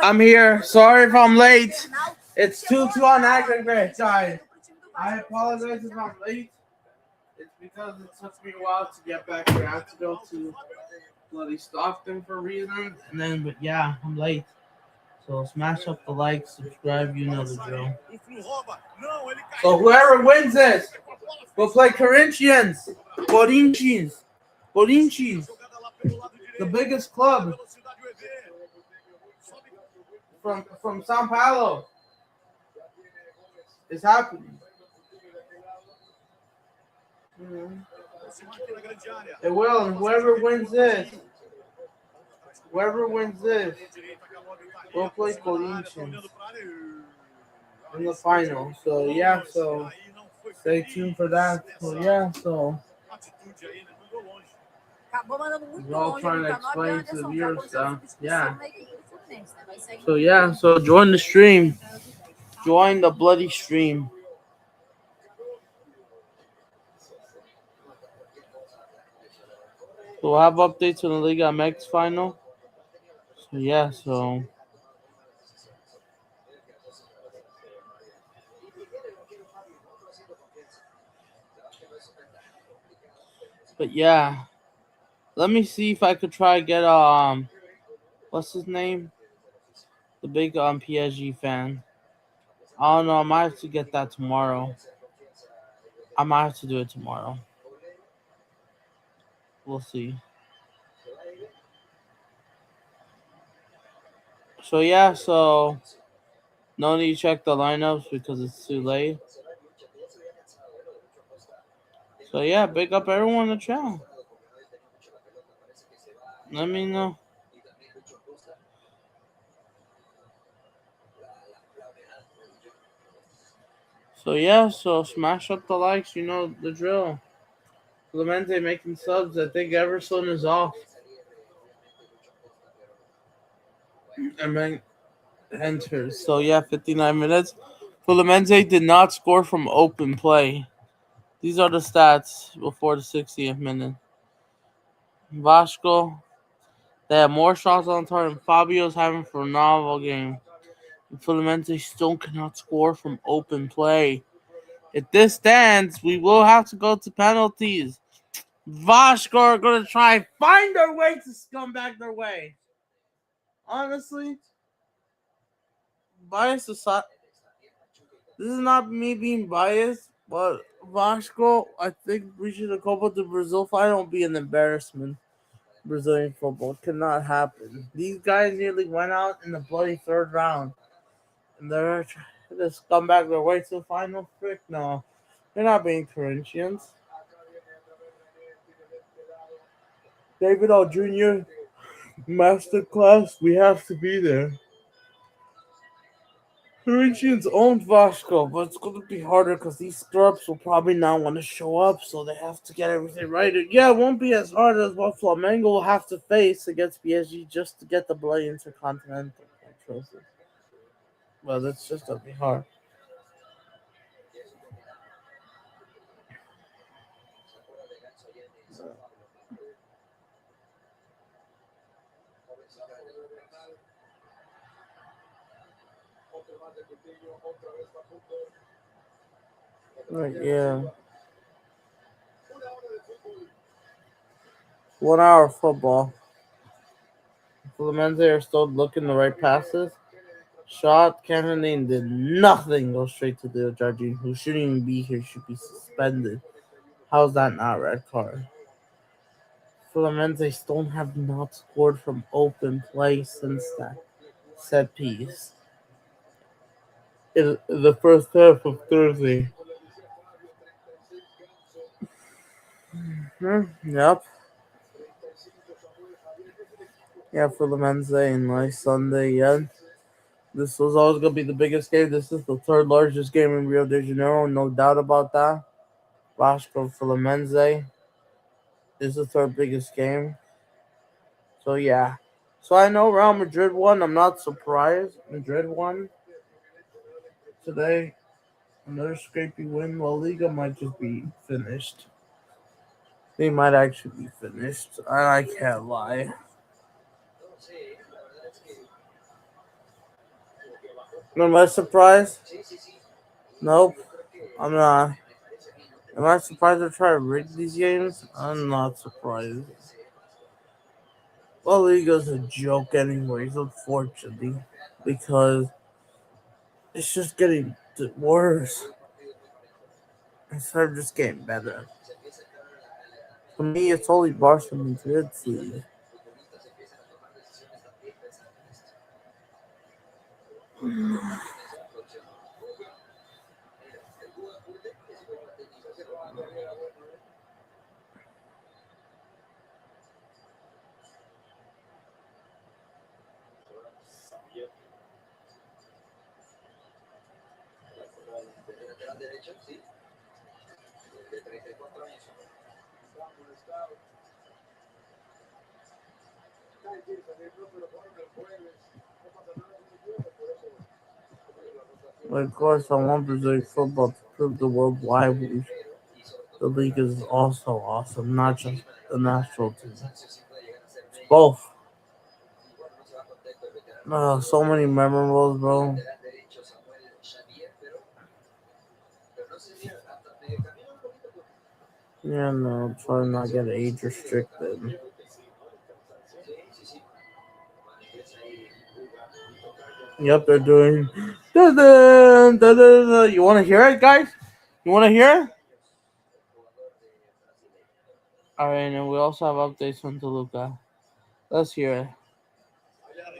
I'm here. Sorry if I'm late. It's 2-2 on aggregate, guys. I apologize if I'm late. It's because it took me a while to get back here. I had to go to bloody Stockton for reasons. But yeah, I'm late. So smash up the like, subscribe, you know the drill. So whoever wins this will play Corinthians. Corinthians. The biggest club from São Paulo is happening. It will, and whoever wins this will play Corinthians in the final. So yeah, so stay tuned for that. So yeah, so we're all trying to explain to the viewers stuff. Yeah. So yeah, so join the stream. Join the bloody stream. So we'll have updates on the Liga MX final. So yeah, so but yeah. Let me see if I could try to get what's his name? The big PSG fan. I don't know, I might have to get that tomorrow. I might have to do it tomorrow. We'll see. So yeah, so no need to check the lineups because it's too late. So yeah, big up everyone in the channel. Let me know. So yeah, so smash up the likes, you know the drill. Clemente making subs. I think Everson is off. And then enters. So yeah, 59 minutes. Fluminense did not score from open play. These are the stats before the 60th minute. Vasco, they have more shots on target. Fabio's having a phenomenal game. Fluminense still cannot score from open play. If this stands, we will have to go to penalties. Vasco are going to try and find their way to scum back their way. Honestly, biased aside, this is not me being biased, but Vasco, I think reaching the Copa do Brazil final will be an embarrassment. Brazilian football cannot happen. These guys nearly went out in the bloody third round, and they're trying to come back their way to the final. Frick, no, they're not being Corinthians. David All Jr. Masterclass, we have to be there. Corinthians owned Vasco, but it's going to be harder because these scrubs will probably not want to show up, so they have to get everything right. Yeah, it won't be as hard as what Flamengo will have to face against PSG just to get the bloody Intercontinental trophy. Well, that's just going to be hard. Right, yeah. 1 hour of football. Fluminense are still looking the right passes. Shot, Cameron did nothing. Go straight to the Jardine, who shouldn't even be here, should be suspended. How's that not red card? Fluminense still have not scored from open play since that set piece in the first half of Thursday. Yep. Yeah, Fluminense and nice Sunday, yeah. This was always going to be the biggest game. This is the third largest game in Rio de Janeiro, no doubt about that. Vasco Fluminense is the third biggest game. So, yeah. So, I know Real Madrid won. I'm not surprised. Madrid won today. Another scrapey win. La Liga might just be finished. They might actually be finished. I can't lie. Am I surprised? Nope, I'm not. Am I surprised they try to rig these games? I'm not surprised. La Liga's a joke anyways, unfortunately, because it's just getting worse instead of just getting better. For me, it's only Barca Madrid's league. Of course, I want Brazilian football to prove the world why the league is also awesome, not just the national team. It's both. So many memorables, bro. Yeah, no, try not to get age restricted. Yep, they're doing. Dun-dun, dun-dun-dun. You want to hear it, guys? You want to hear it? Alright, and we also have updates from Toluca. Let's hear it.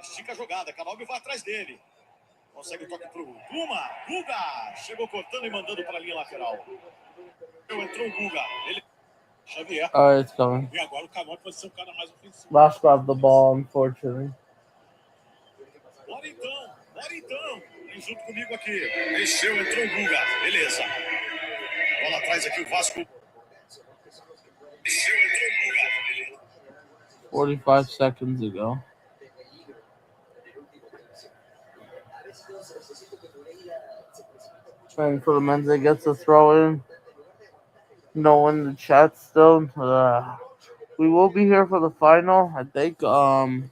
Estica a jogada, Cavalho vai atrás dele. Consegue o toque pro Guma. Guga chegou cortando e mandando para a linha lateral. Entrou o Guga. Ele Xavier. Alright, it's coming. E agora o Cavalho vai ser o cara mais ofensivo. Vasco have the ball, unfortunately. Bora então. Vem junto comigo aqui. Mexeu, entrou o Guga. Beleza. Bola atrás aqui o Vasco. Mexeu, entrou o Guga. 45 seconds ago. And Fluminense gets a throw in. No one in the chat still. We will be here for the final. I think the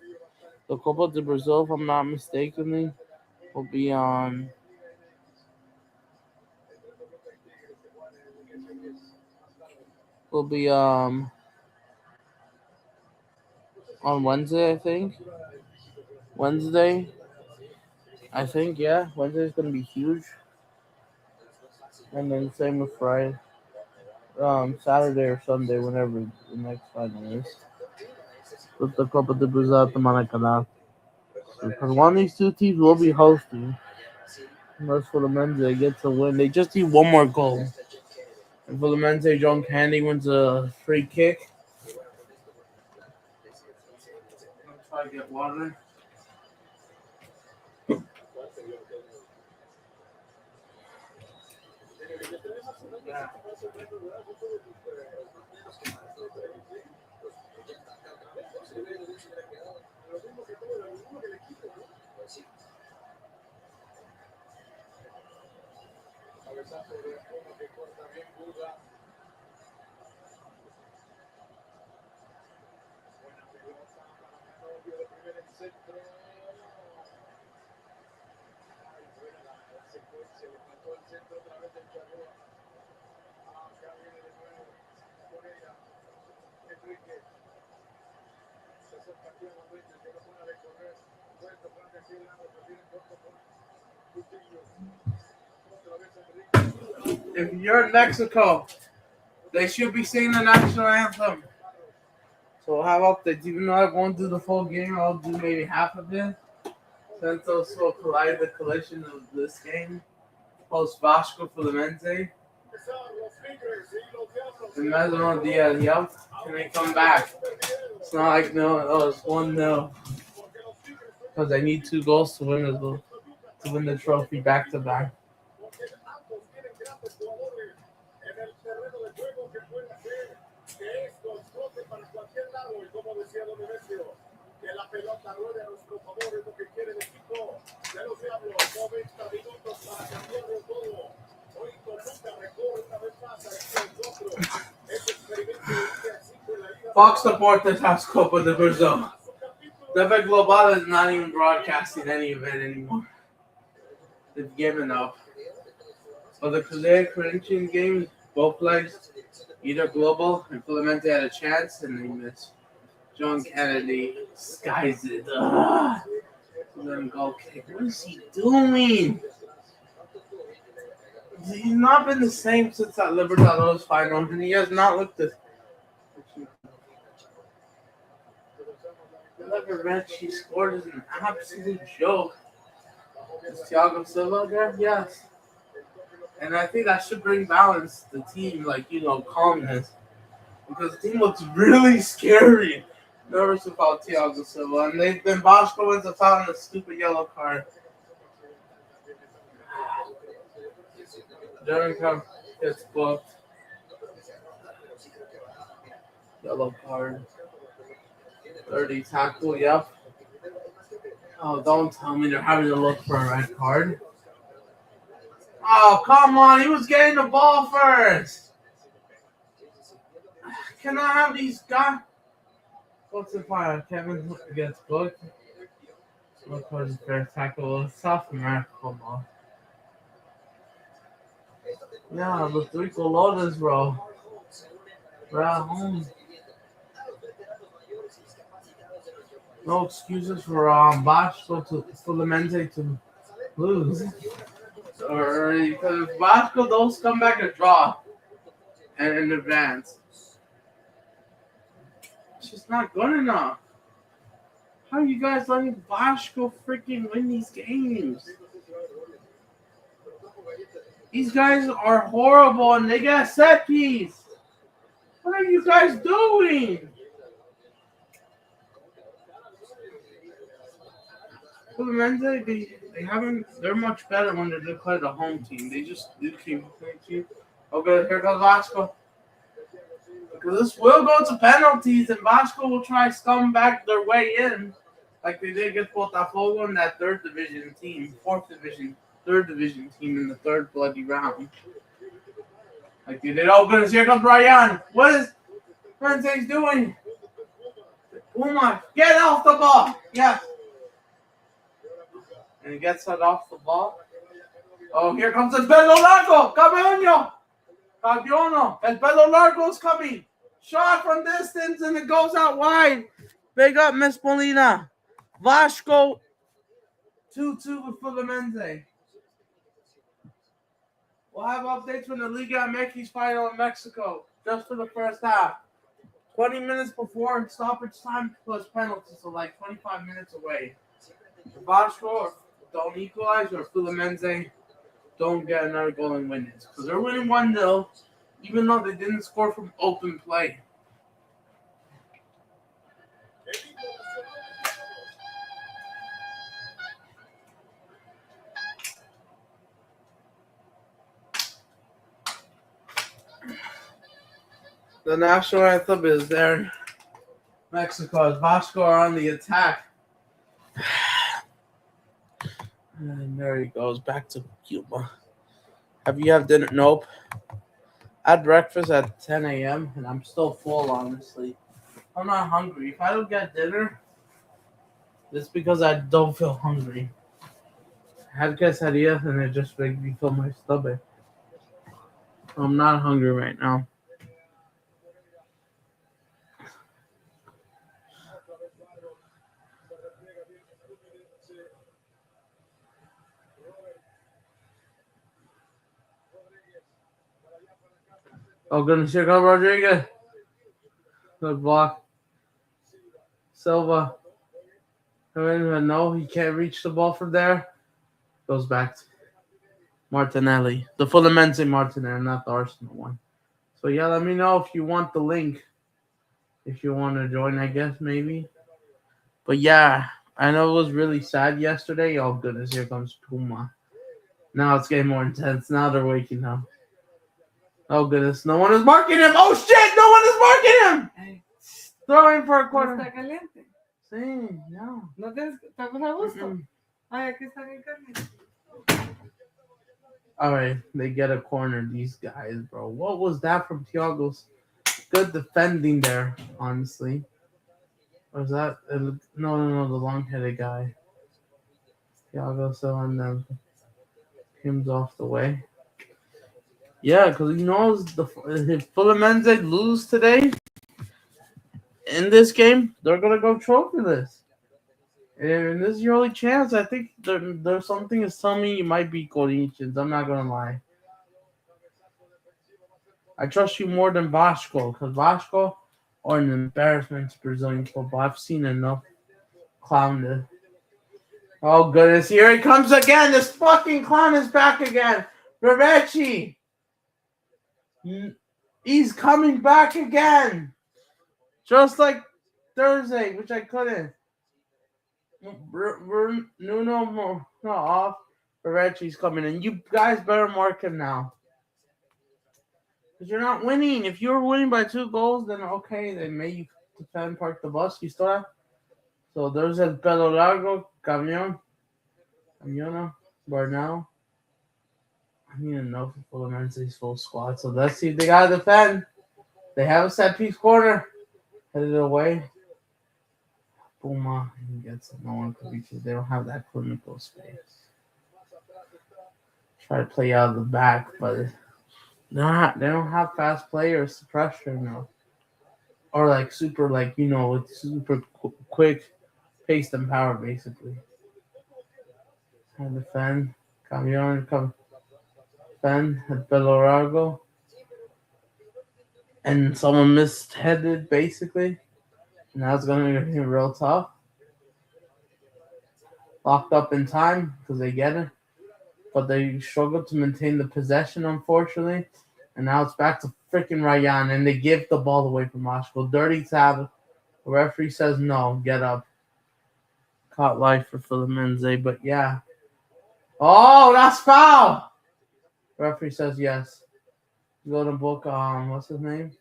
Copa de Brazil, if I'm not mistakenly, will be on on Wednesday, I think. Wednesday, yeah. Wednesday's gonna be huge. And then same with Friday. Saturday or Sunday, whenever the next final is. With the Copa de Brazil at the Maracanã. Because one of these two teams will be hosting. Unless Fluminense gets a win. They just need one more goal. And Fluminense, John Candy wins a free kick. I'll try to get water. Yeah. If you're in Mexico, they should be singing the national anthem. So how about that? Even though I won't do the full game, I'll do maybe half of it. Since also collide the collision of this game, post Vasco Fluminense. And Mesmo Diaz, yep. Can they come back? It's not like it's 1-0. Because I need 2 goals to win the trophy back to back. Fox Deportes has Copa de Brazil. TV Global is not even broadcasting any of it anymore. they've given up. So the Corinthians game, both legs, either Global and Fluminense had a chance and they missed. John Kennedy skies it. Then goal kick. What is he doing? He's not been the same since that Libertadores final, and he has not looked this. Whatever match he scored is an absolute joke. Is Thiago Silva there? Yes. And I think that should bring balance to the team, like, calmness. Because the team looks really scary. Nervous about Thiago Silva. And then Vasco wins a foul and a stupid yellow card. Darren Cup gets booked. Yellow card. 30 tackle, yep. Oh, don't tell me they're having to look for a red card. Oh, come on. He was getting the ball first. Can I have these guys? What's the fire? Kevin gets booked. What card is fair tackle? South America, come on. Yeah, the 3 Colones, bro. We're at home. No excuses for Vasco to Fluminense to lose. Or because if Vasco those come back a draw and in advance. It's just not good enough. How are you guys letting Vasco freaking win these games? These guys are horrible and they get a set piece. What are you guys doing? Fluminense, they're much better when they're declared a home team. They just keep. Okay, here goes Vasco. Because this will go to penalties and Vasco will try to scum back their way in. Like they did against Botafogo in that third division team in the third bloody round. Like they did. Oh goodness, here comes Ryan. What is Fluminense doing? Uma, get off the ball. Yes. And he gets it off the ball. Oh, here comes El Pelo Largo. Cabello. El Pelo Largo's coming. Shot from distance and it goes out wide. Big up, Miss Molina. Vasco 2-2 with Fluminense. We'll have updates from the Liga MX final in Mexico just for the first half. 20 minutes before stoppage time plus penalties, so like 25 minutes away. Vasco don't equalize or Fluminense don't get another goal and win it. Because they're winning 1-0, even though they didn't score from open play. The national anthem is there. Mexico as Vasco are on the attack. And there he goes, back to Cuba. Have you had dinner? Nope. I had breakfast at 10 a.m. and I'm still full, honestly. I'm not hungry. If I don't get dinner, it's because I don't feel hungry. I had quesadillas and it just made me feel my stomach. I'm not hungry right now. Oh goodness, here comes Rodriguez. Good block. Silva. I don't even know. He can't reach the ball from there. Goes back to Martinelli. The Fluminense Martinelli, not the Arsenal one. So yeah, let me know if you want the link. If you want to join, I guess, maybe. But yeah, I know it was really sad yesterday. Oh goodness, here comes Puma. Now it's getting more intense. Now they're waking up. Oh goodness, no one is marking him. Oh shit, no one is marking him. Throwing for a corner. ¿Está caliente? Sí, no. ¿No te estamos a gusto? Ay, aquí está bien caliente. All right, they get a corner, these guys, bro. What was that from Thiago's? Good defending there, honestly. Or was that? No, the long-headed guy. Thiago, so and then Him's off the way. Yeah, because he knows if Fluminense lose today in this game, they're gonna go trophyless. And this is your only chance. I think there's something that's telling me you might beat Corinthians. I'm not gonna lie. I trust you more than Vasco, because Vasco are an embarrassment to Brazilian football. I've seen enough clown. Oh goodness, here he comes again. This fucking clown is back again. Ravechi. He's coming back again. Just like Thursday, which I couldn't. Nuno off. Ravechi's coming in. You guys better mark him now. Because you're not winning. If you were winning by 2 goals, then okay, then maybe you defend, park the bus. You still have. So there's El Pelo Largo, Camiona, Barnell. I need to know for Fluminense's full squad. So let's see if they got to defend. They have a set piece corner. Headed away. Puma gets it. No one can reach it. They don't have that clinical space. Try to play out of the back, but they don't have fast players to pressure now. Or like super, with super quick pace and power, basically. And defend. Camion, defend. At Belorago. And someone misheaded, basically. Now it's going to be real tough. Locked up in time because they get it. But they struggle to maintain the possession, unfortunately. And now it's back to freaking Ryan. And they give the ball away from Vasco. Dirty tab. The referee says no. Get up. Caught life for Fluminense. But yeah. Oh, that's foul. The referee says yes. Go to book, what's his name?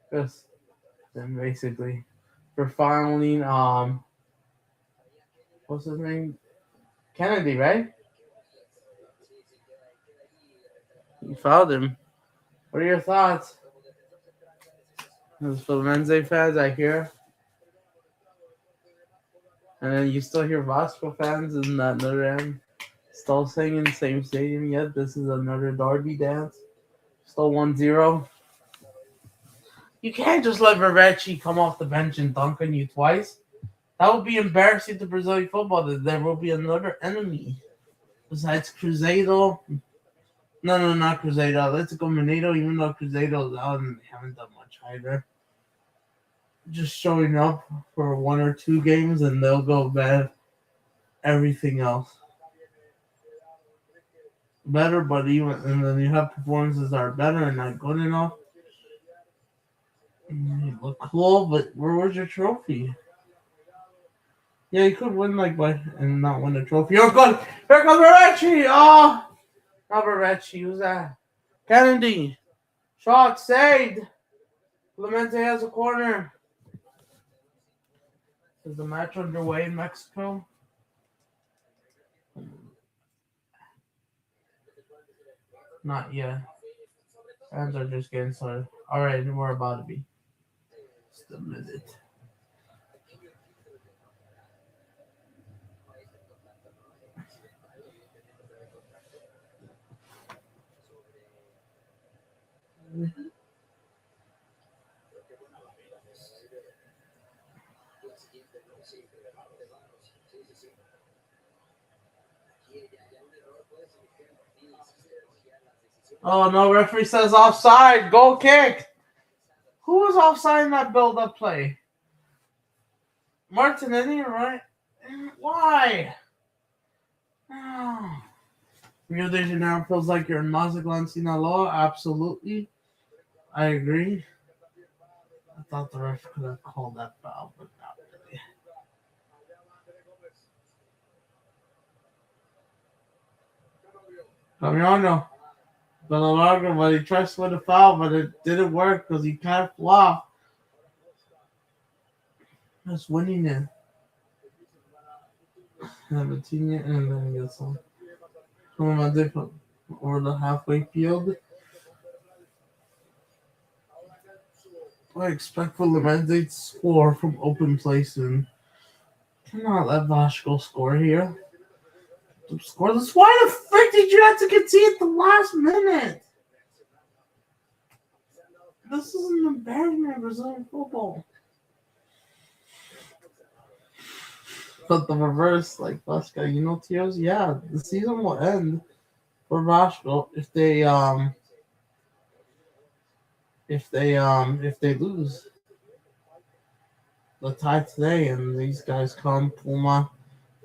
Chris. Then basically, for fouling, what's his name? Kennedy, right? You fouled him. What are your thoughts? As Fluminense fans, I hear. And then you still hear Vasco fans in that other end. Still singing the same stadium yet. This is another derby dance. Still 1-0. You can't just let Verrecci come off the bench and dunk on you twice. That would be embarrassing to Brazilian football. That there will be another enemy. Besides Cruzeiro. No, not Cruzeiro. Let's go Mineiro, even though Cruzeiro's out and they haven't done much either. Just showing up for 1 or 2 games and they'll go bad. Everything else. Better, but and then you have performances that are better and not good enough. You look cool, but where's your trophy? Yeah, you could win and not win a trophy. Oh, good. Here comes Verrecci. Oh, not Verrecci. Who's that? Kennedy. Shot saved. Fluminense has a corner. Is the match underway in Mexico? Not yet. Fans are just getting started. All right, we're about to be. Just a minute. Oh no, referee says offside. Goal kick. Who was offside in that build-up play? Martinelli, right? Why? Oh. Rio de Janeiro feels like you're in Mazatlan, Sinaloa. Absolutely. I agree. I thought the ref could have called that foul, but not really. Camiano. Belardo, but he tries to win a foul, but it didn't work because he can't flop. That's winning it. Havertine and then he gets on. Over the halfway field. I expect Fluminense to score from open place and cannot let Vasco score here. to score this. Why the frick did you have to concede at the last minute? This is an embarrassment of Brazilian football. But the reverse, like Vasco, Tios, yeah, the season will end for Vasco if they lose the tie today, and these guys come Puma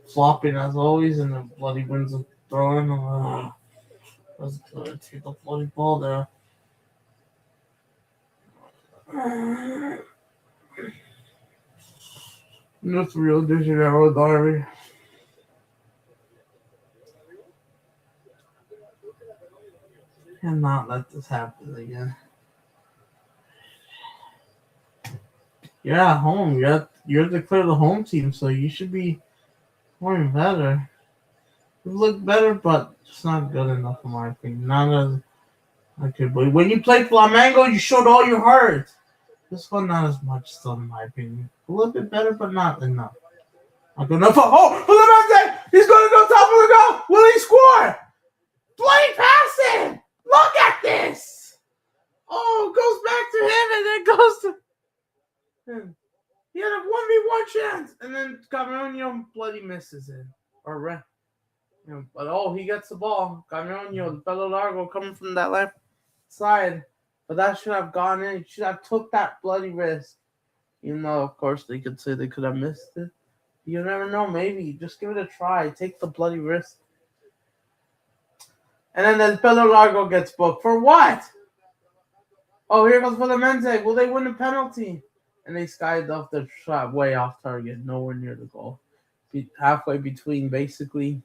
flopping as always, and the bloody wins of throwing. Let's take the bloody ball there. That's Rio de Janeiro derby. Cannot let this happen again. You're at home. You're declared the home team, so you should be playing better. You look better, but it's not good enough in my opinion. Not as I could believe. When you played Flamengo, you showed all your heart. This one, not as much, still, in my opinion. A little bit better, but not enough. Not good enough. Oh, Fluminense! He's going to go top of the goal! Will he score? Bloody pass it! Look at this! Oh, goes back to him, and then goes to him. He had a 1v1 chance, and then Cameron bloody misses it. But he gets the ball. Cameron, the fellow Largo coming from that left side. But that should have gone in. He should have took that bloody risk. Even though, of course, they could say they could have missed it. You never know. Maybe. Just give it a try. Take the bloody risk. And then the fellow Largo gets booked. For what? Oh, here goes Fluminense. Will they win the penalty? And they skied off the shot way off target. Nowhere near the goal. Halfway between, basically.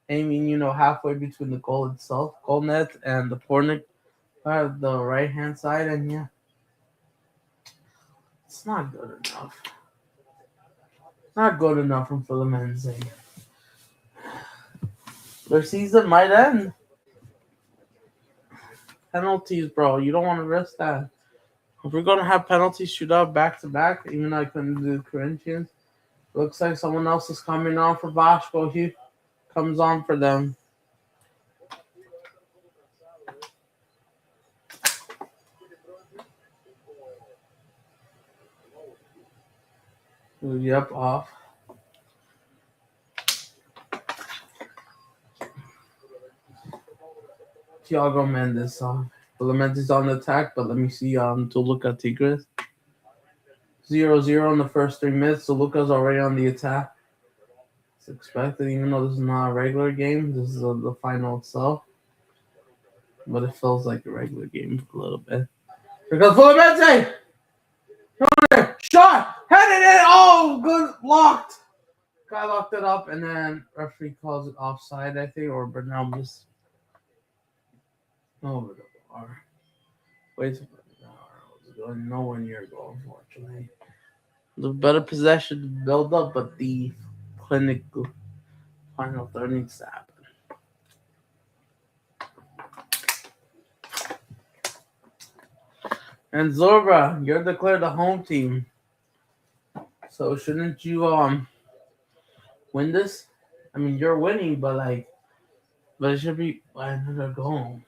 Aiming, halfway between the goal itself, goal net, and the corner. The right-hand side, and yeah, it's not good enough. Not good enough from Fluminense. Their season might end. Penalties, bro. You don't want to risk that. If we're going to have penalties shoot out back-to-back, even though I couldn't do the Corinthians, looks like someone else is coming on for Vasco. He comes on for them. Yep, off. Thiago Mendes on. Fluminense on the attack, but let me see Toluca Tigres. 0-0 in the first 3 minutes. Toluca's already on the attack. It's expected, even though this is not a regular game. This is the final itself. But it feels like a regular game a little bit. Here comes Fluminense! Shot! Headed in! Oh, good! Blocked! Guy locked it up, and then referee calls it offside, I think, or Bernal missed over the bar. Wait for the bar. It was going nowhere near goal, unfortunately. The better possession to build up, but the clinical final third needs to happen. And Zorba, you're declared the home team. So shouldn't you win this? I mean, you're winning, but it should be another goal.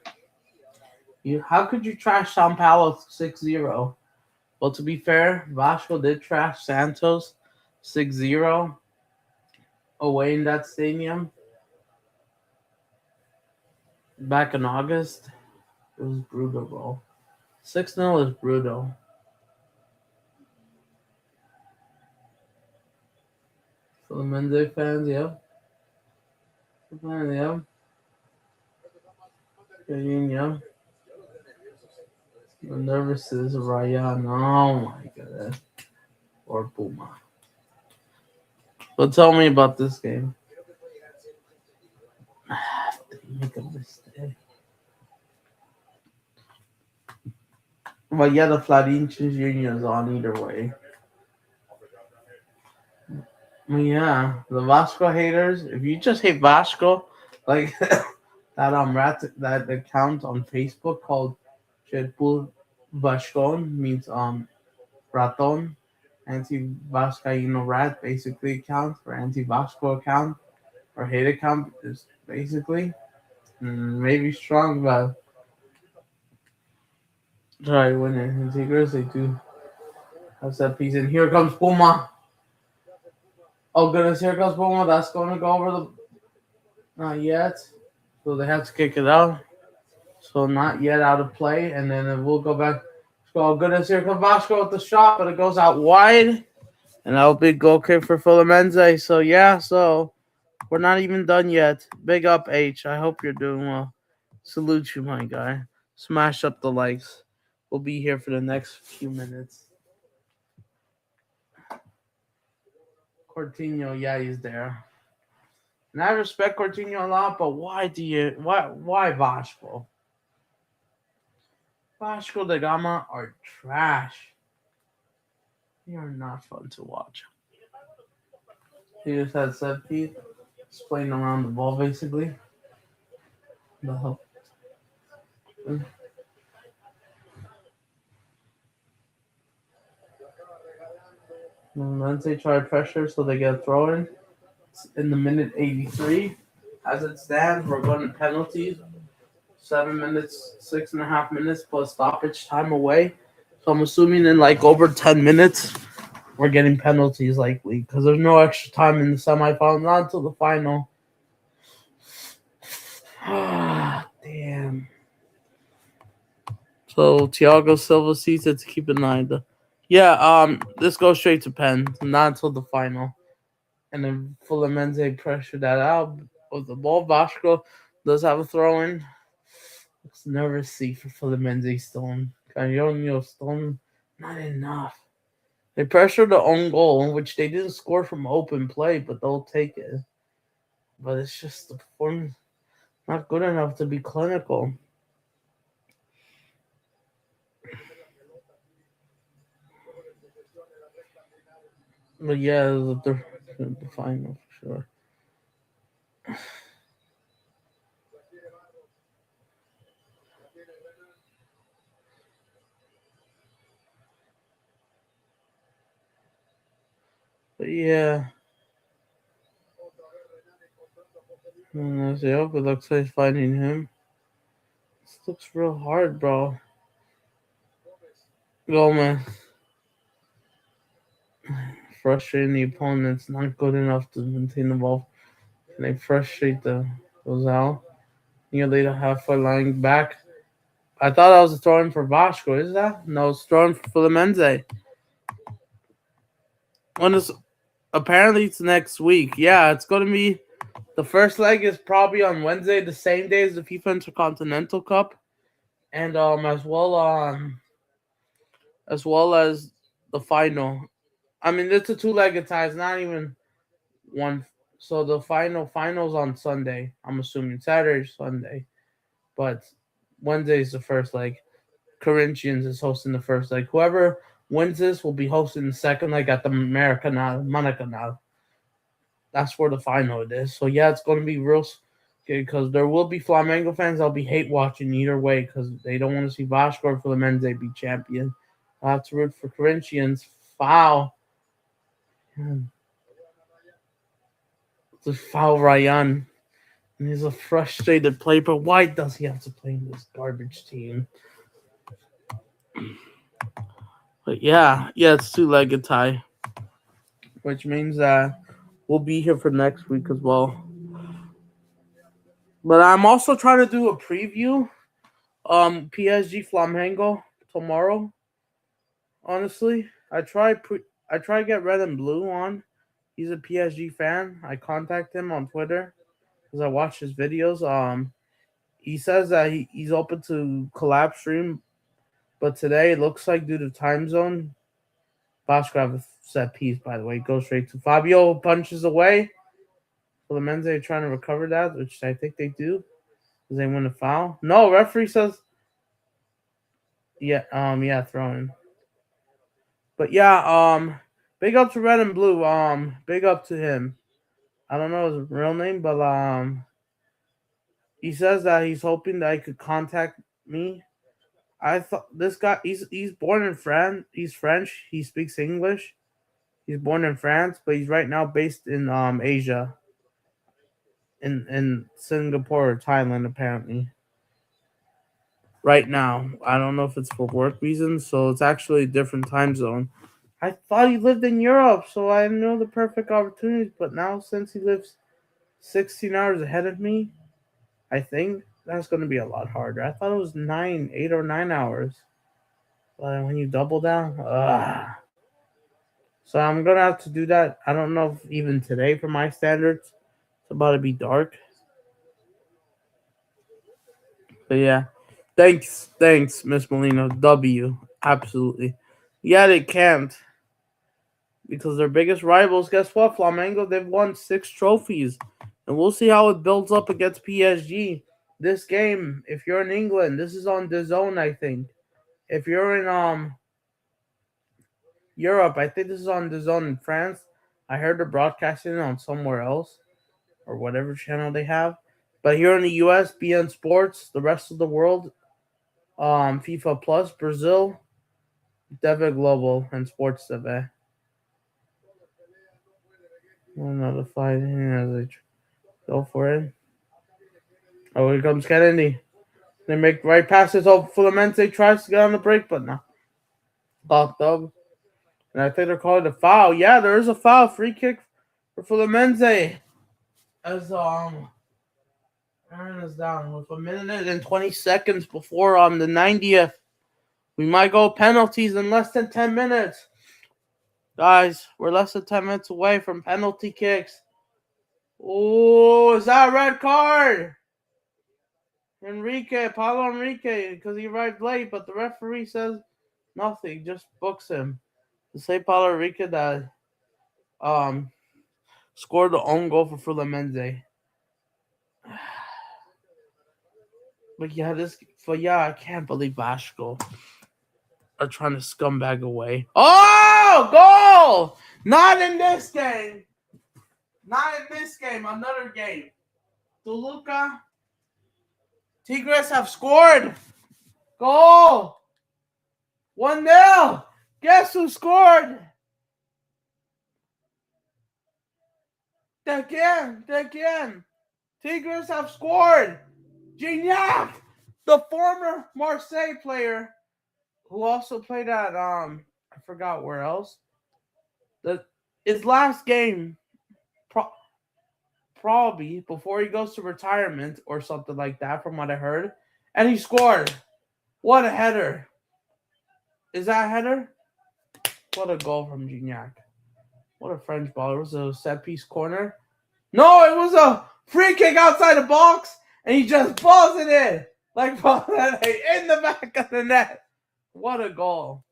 How could you trash São Paulo 6-0? Well, to be fair, Vasco did trash Santos 6-0 away in that stadium back in August. It was brutal, bro. 6-0 is brutal. For the Mendes fans, yep. Yep. Yep. The nervous is Ryan. Oh my god. Or Puma. But tell me about this game. They make a mistake. But yeah, the Fluminense Junior is on either way. Yeah, the Vasco haters. If you just hate Vasco, like that account on Facebook called Chetpul Vascon means Raton, anti-Vascaíno rat, basically account or anti-Vasco account or hate account is basically maybe strong, but try winning. And Tigres, they do have set piece. And here comes Puma. Oh goodness, here comes Puma. That's going to go over the. Not yet. So they have to kick it out. So not yet out of play. And then it will go back. Oh goodness, here comes Vasco with the shot, but it goes out wide. And that'll be a goal kick for Fluminense. So yeah, so we're not even done yet. Big up H. I hope you're doing well. Salute you, my guy. Smash up the likes. We'll be here for the next few minutes. Coutinho, yeah, he's there. And I respect Coutinho a lot, but why Vasco? Vasco da Gama are trash. They are not fun to watch. He just had set piece, just playing around the ball basically. The hell. Once they try pressure, so they get a throw in. In the minute 83. As it stands, we're going to penalties. 7 minutes, 6.5 minutes plus stoppage time away. So I'm assuming in like over 10 minutes, we're getting penalties likely because there's no extra time in the semifinal, not until the final. Damn. So Thiago Silva sees it to keep an eye. This goes straight to pen, not until the final. And then Fluminense pressure that out with the ball. Vasco does have a throw in. Looks nervous see for Fluminense Stone. Canyon Stone, not enough. They pressured the own goal, which they didn't score from open play, but they'll take it. But it's just the performance not good enough to be clinical. But yeah, the final for sure. But yeah. I hope it looks like finding him. This looks real hard, bro. Gomez. Frustrating the opponents, not good enough to maintain the ball. And they frustrate those out. Nearly the halfway line back. I thought I was throwing for Vasco. Is that? No, it's throwing for Fluminense. Apparently it's next week. Yeah, it's going to be. The first leg is probably on Wednesday, the same day as the FIFA Intercontinental Cup, and as well as the final. I mean, it's a two-legged tie. It's not even one. So the finals on Sunday. I'm assuming Saturday, Sunday, but Wednesday is the first leg. Corinthians is hosting the first leg. Whoever wins this will be hosting the second leg at the Maracanã. That's where the final it is. So yeah, it's going to be real because there will be Flamengo fans that'll be hate watching either way because they don't want to see Vasco or Fluminense be champion. I have to root for Corinthians. Foul. It's a foul Ryan. And he's a frustrated player, but why does he have to play in this garbage team? But yeah, it's two-legged tie, which means that we'll be here for next week as well. But I'm also trying to do a preview. PSG Flamengo tomorrow. Honestly, I try to get Red and Blue on. He's a PSG fan. I contact him on Twitter because I watch his videos. He says that he's open to collab stream, but today it looks like due to time zone, Vasco have a set piece. By the way, goes straight to Fabio, punches away. Fluminense are trying to recover that, which I think they do. Does they win a foul? No, referee says. Yeah, throwing. But yeah, big up to Red and Blue. Big up to him. I don't know his real name, but he says that he's hoping that he could contact me. I thought this guy he's born in France. He's French. He speaks English. He's born in France, but he's right now based in Asia. in Singapore or Thailand apparently. Right now, I don't know if it's for work reasons, so it's actually a different time zone. I thought he lived in Europe, so I know the perfect opportunities. But now, since he lives 16 hours ahead of me, I think that's going to be a lot harder. I thought it was 8 or 9 hours. But when you double down, so I'm gonna have to do that. I don't know if even today, for my standards, it's about to be dark. But yeah, thanks, Miss Molina. W, absolutely. Yeah, they can't because their biggest rivals. Guess what? Flamengo. They've won 6 trophies, and we'll see how it builds up against PSG. This game, if you're in England, this is on DAZN, I think. If you're in Europe, I think this is on DAZN in France. I heard they're broadcasting it on somewhere else or whatever channel they have. But here in the US, BN Sports, the rest of the world, FIFA Plus, Brazil, TV Global, and Sports TV. Notified as they go for it. Oh, here comes Kennedy. They make right passes. Oh, Fluminense tries to get on the break, but no. Locked up. And I think they're calling a foul. Yeah, there is a foul. Free kick for Fluminense. As Aaron is down with 1 minute and 20 seconds before the 90th. We might go penalties in less than 10 minutes. Guys, we're less than 10 minutes away from penalty kicks. Oh, is that a red card? Paulo Enrique, because he arrived late, but the referee says nothing, just books him. To say Paulo Enrique that scored the own goal for Fluminense. But yeah, I can't believe Vasco are trying to scumbag away. Oh, goal! Not in this game. Not in this game. Another game. Toluca. Tigres have scored. Goal. 1-0. Guess who scored? Again. Tigres have scored. Gignac, the former Marseille player, who also played at I forgot where else. His last game, probably before he goes to retirement or something like that, from what I heard, and he scored. What a header! Is that a header? What a goal from Gignac! What a French ball! It was a set piece corner. No, it was a free kick outside the box, and he just balls it in like in the back of the net. What a goal!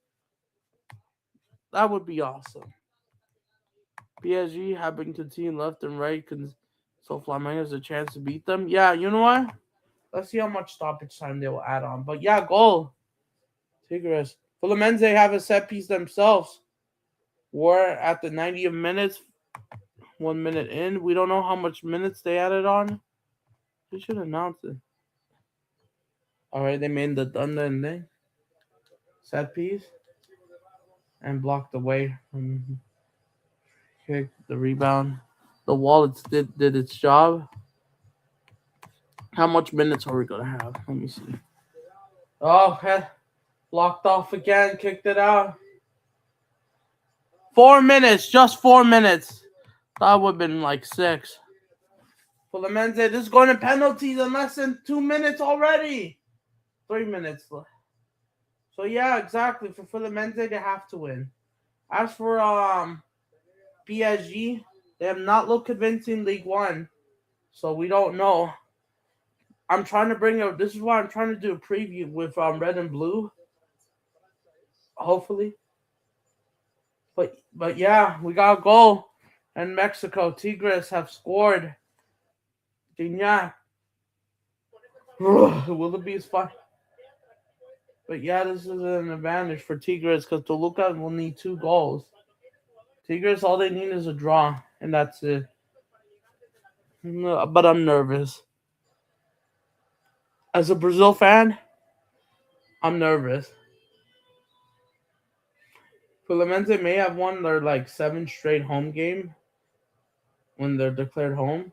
That would be awesome. PSG have been continuing left and right, so Flamengo has a chance to beat them. Yeah, you know what? Let's see how much stoppage time they will add on. But yeah, goal. Tigres. Fluminense have a set piece themselves. We're at the 90th minutes. 1 minute in. We don't know how much minutes they added on. They should announce it. Alright, they made the thunder and thing. Set piece. And blocked away from kick, the rebound. The Wallets did its job. How much minutes are we gonna have? Let me see. Oh, blocked off again, kicked it out. 4 minutes, just 4 minutes. That would have been like 6. Fluminense, this is going to penalties in less than 2 minutes already. 3 minutes left. So yeah, exactly. For Fluminense, they have to win. As for PSG, they have not looked convincing League One, so we don't know. I'm trying to bring up. This is why I'm trying to do a preview with red and blue. Hopefully, but yeah, we got a goal, and Mexico Tigres have scored. Gignac. Willoughby's fine. But yeah, this is an advantage for Tigres because Toluca will need 2 goals. Tigres, all they need is a draw, and that's it. But I'm nervous. As a Brazil fan, I'm nervous. Fluminense may have won their 7th straight home game when they're declared home.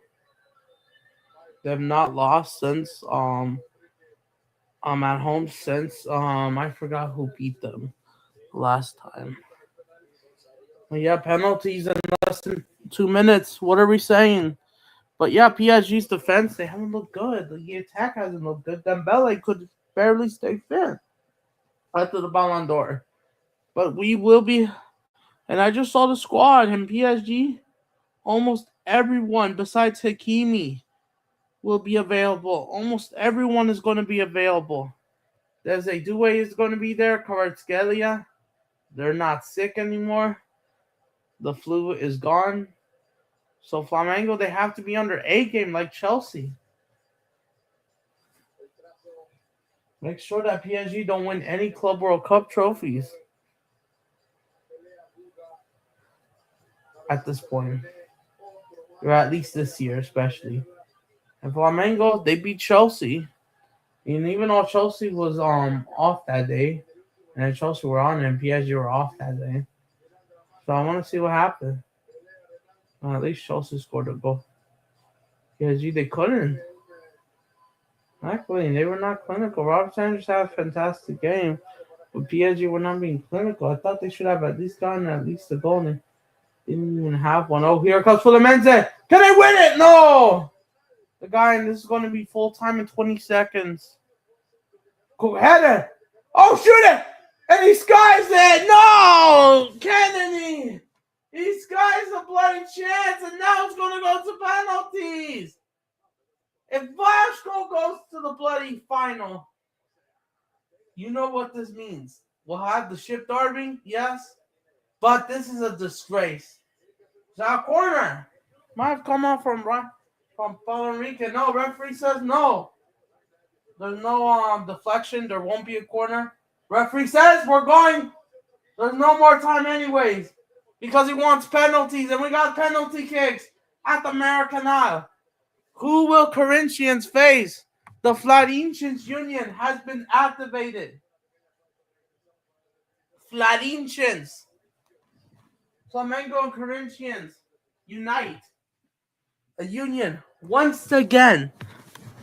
They have not lost since at home since I forgot who beat them last time. But yeah, penalties in less than 2 minutes. What are we saying? But yeah, PSG's defense, they haven't looked good. The attack hasn't looked good. Dembele could barely stay fit after the Ballon d'Or. But we will be, and I just saw the squad in PSG. Almost everyone besides Hakimi will be available. Almost everyone is going to be available. There's a Due is going to be there. Kvaratskhelia. They're not sick anymore. The flu is gone. So Flamengo, they have to be under A game like Chelsea. Make sure that PSG don't win any Club World Cup trophies at this point. Or at least this year, especially. And Flamengo, they beat Chelsea. And even though Chelsea was off that day, and Chelsea were on and PSG were off that day. So I want to see what happened. At least Chelsea scored a goal. PSG, they couldn't. Actually, they were not clinical. Robert Sanders had a fantastic game, but PSG were not being clinical. I thought they should have at least gotten at least a goal. They didn't even have one. Oh, here comes Fluminense. Can they win it? No! The guy, and this is going to be full time in 20 seconds. Go ahead. Oh, shoot it! And he skies it! No! Kennedy! He skies a bloody chance, and now it's going to go to penalties. If Vasco goes to the bloody final, you know what this means. We'll have the ship derby, yes, but this is a disgrace. It's our corner. Might have come off from Paulo Enrique. No, referee says no. There's no deflection. There won't be a corner. Referee says we're going. There's no more time anyways because he wants penalties, and we got penalty kicks at the Maracanã. Who will Corinthians face? The Fluminense Union has been activated. Fluminense. Flamengo and Corinthians unite. A union once again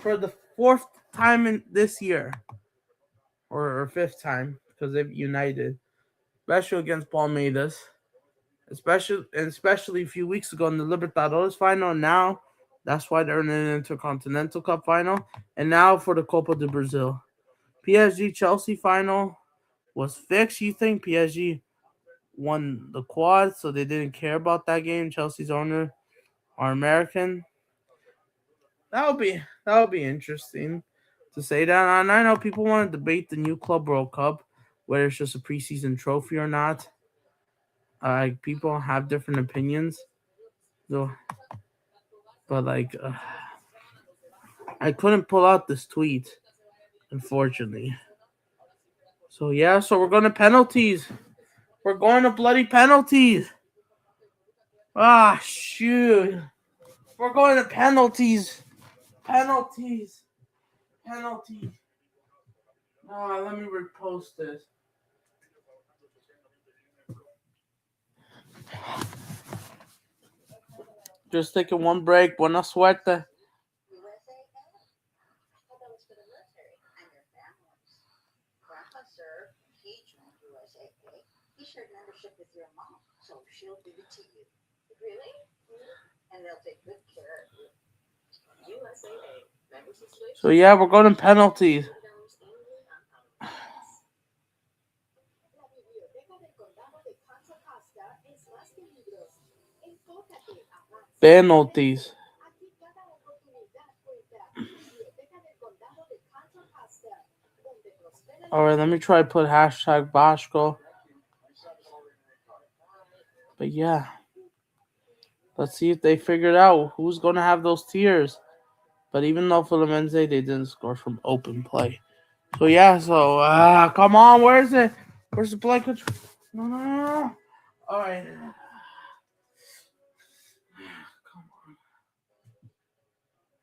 for the fourth time in this year. Or fifth time because they've united. Especially against Palmeiras. Especially a few weeks ago in the Libertadores final. Now, that's why they're in an Intercontinental Cup final. And now for the Copa do Brazil. PSG-Chelsea final was fixed. You think PSG won the quad, so they didn't care about that game? Chelsea's owner are American. That would be interesting to say that. And I know people want to debate the new Club World Cup, whether it's just a preseason trophy or not. People have different opinions. So, but I couldn't pull out this tweet, unfortunately. So yeah, so we're going to penalties. We're going to bloody penalties. Ah, shoot. We're going to penalties. Penalties. Let me repost this. Just taking one break. Buena suerte. She'll give it to you. Really? And they'll take good care of you. USA. So yeah, we're going to penalties. Penalties. Alright, let me try to put hashtag Vasco. But yeah. Let's see if they figured out who's going to have those tiers. But even though Fluminense, they didn't score from open play. So yeah, come on, where's it? Where's the play control? No. Alright. Come on.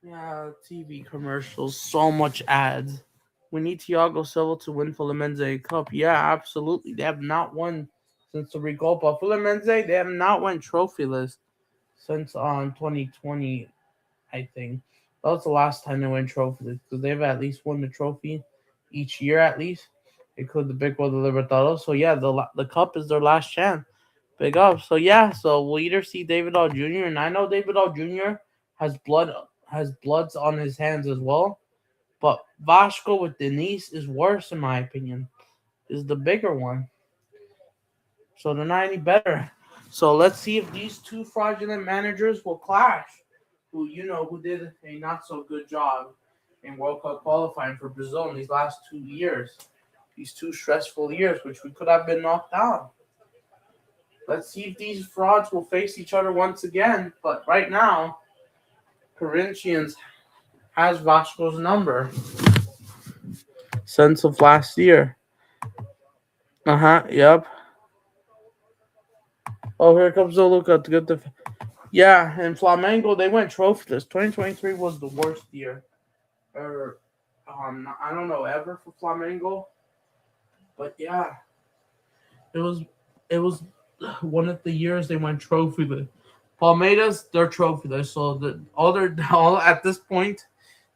Yeah, TV commercials, so much ads. We need Thiago Silva to win Fluminense Cup. Yeah, absolutely. They have not won since the Recopa. Fluminense, they have not won trophyless since 2020, I think. That was the last time they won trophies because they've at least won the trophy each year at least, including the big one, the Libertadores. So yeah, the cup is their last chance. Big up. So yeah, so we'll either see David All Jr. and I know David All Jr. has bloods on his hands as well, but Vasco with Denise is worse in my opinion. Is the bigger one. So they're not any better. So let's see if these two fraudulent managers will clash. Who did a not so good job in World Cup qualifying for Brazil in these last 2 years. These 2 stressful years, which we could have been knocked out. Let's see if these frauds will face each other once again. But right now, Corinthians has Vasco's number since of last year. Yep. Oh, here comes Zoluka to get the. Yeah, and Flamengo, they went trophyless. 2023 was the worst year. Or, I don't know, ever for Flamengo. But yeah, it was one of the years they went trophyless. Palmeiras, they're trophyless. So all at this point,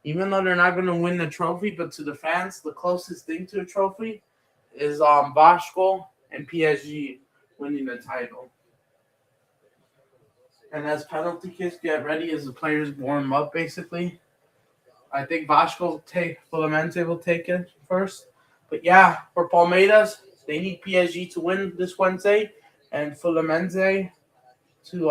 even though they're not going to win the trophy, but to the fans, the closest thing to a trophy is Vasco and PSG winning the title. And as penalty kicks get ready, as the players warm up, basically, I think Vasco Fluminense will take it first. But yeah, for Palmeiras, they need PSG to win this Wednesday, and Fluminense to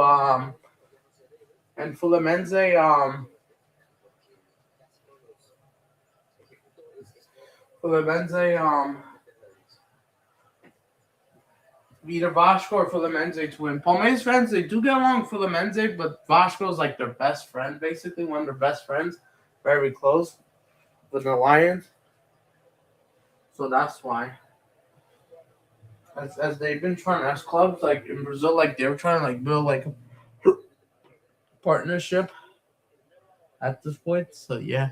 either Vasco or Fluminense to win. Palmeiras fans, they do get along with Fluminense, but Vasco is like their best friend, basically, one of their best friends. Very close with the Lions. So that's why. As they've been trying, as clubs like in Brazil, like they were trying to like build like a partnership at this point. So yeah.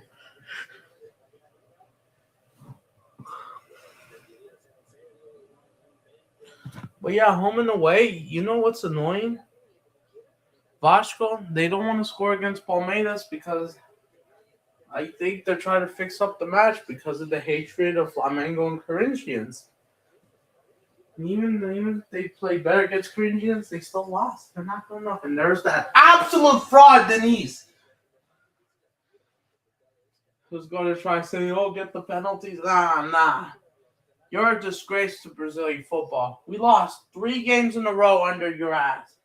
But yeah, home and away, you know what's annoying? Vasco, they don't want to score against Palmeiras because I think they're trying to fix up the match because of the hatred of Flamengo and Corinthians. Even if they play better against Corinthians, they still lost. They're not good enough. And there's that absolute fraud, Denise, who's going to try saying, "Oh, get the penalties." Nah. You're a disgrace to Brazilian football. We lost 3 games in a row under your ass.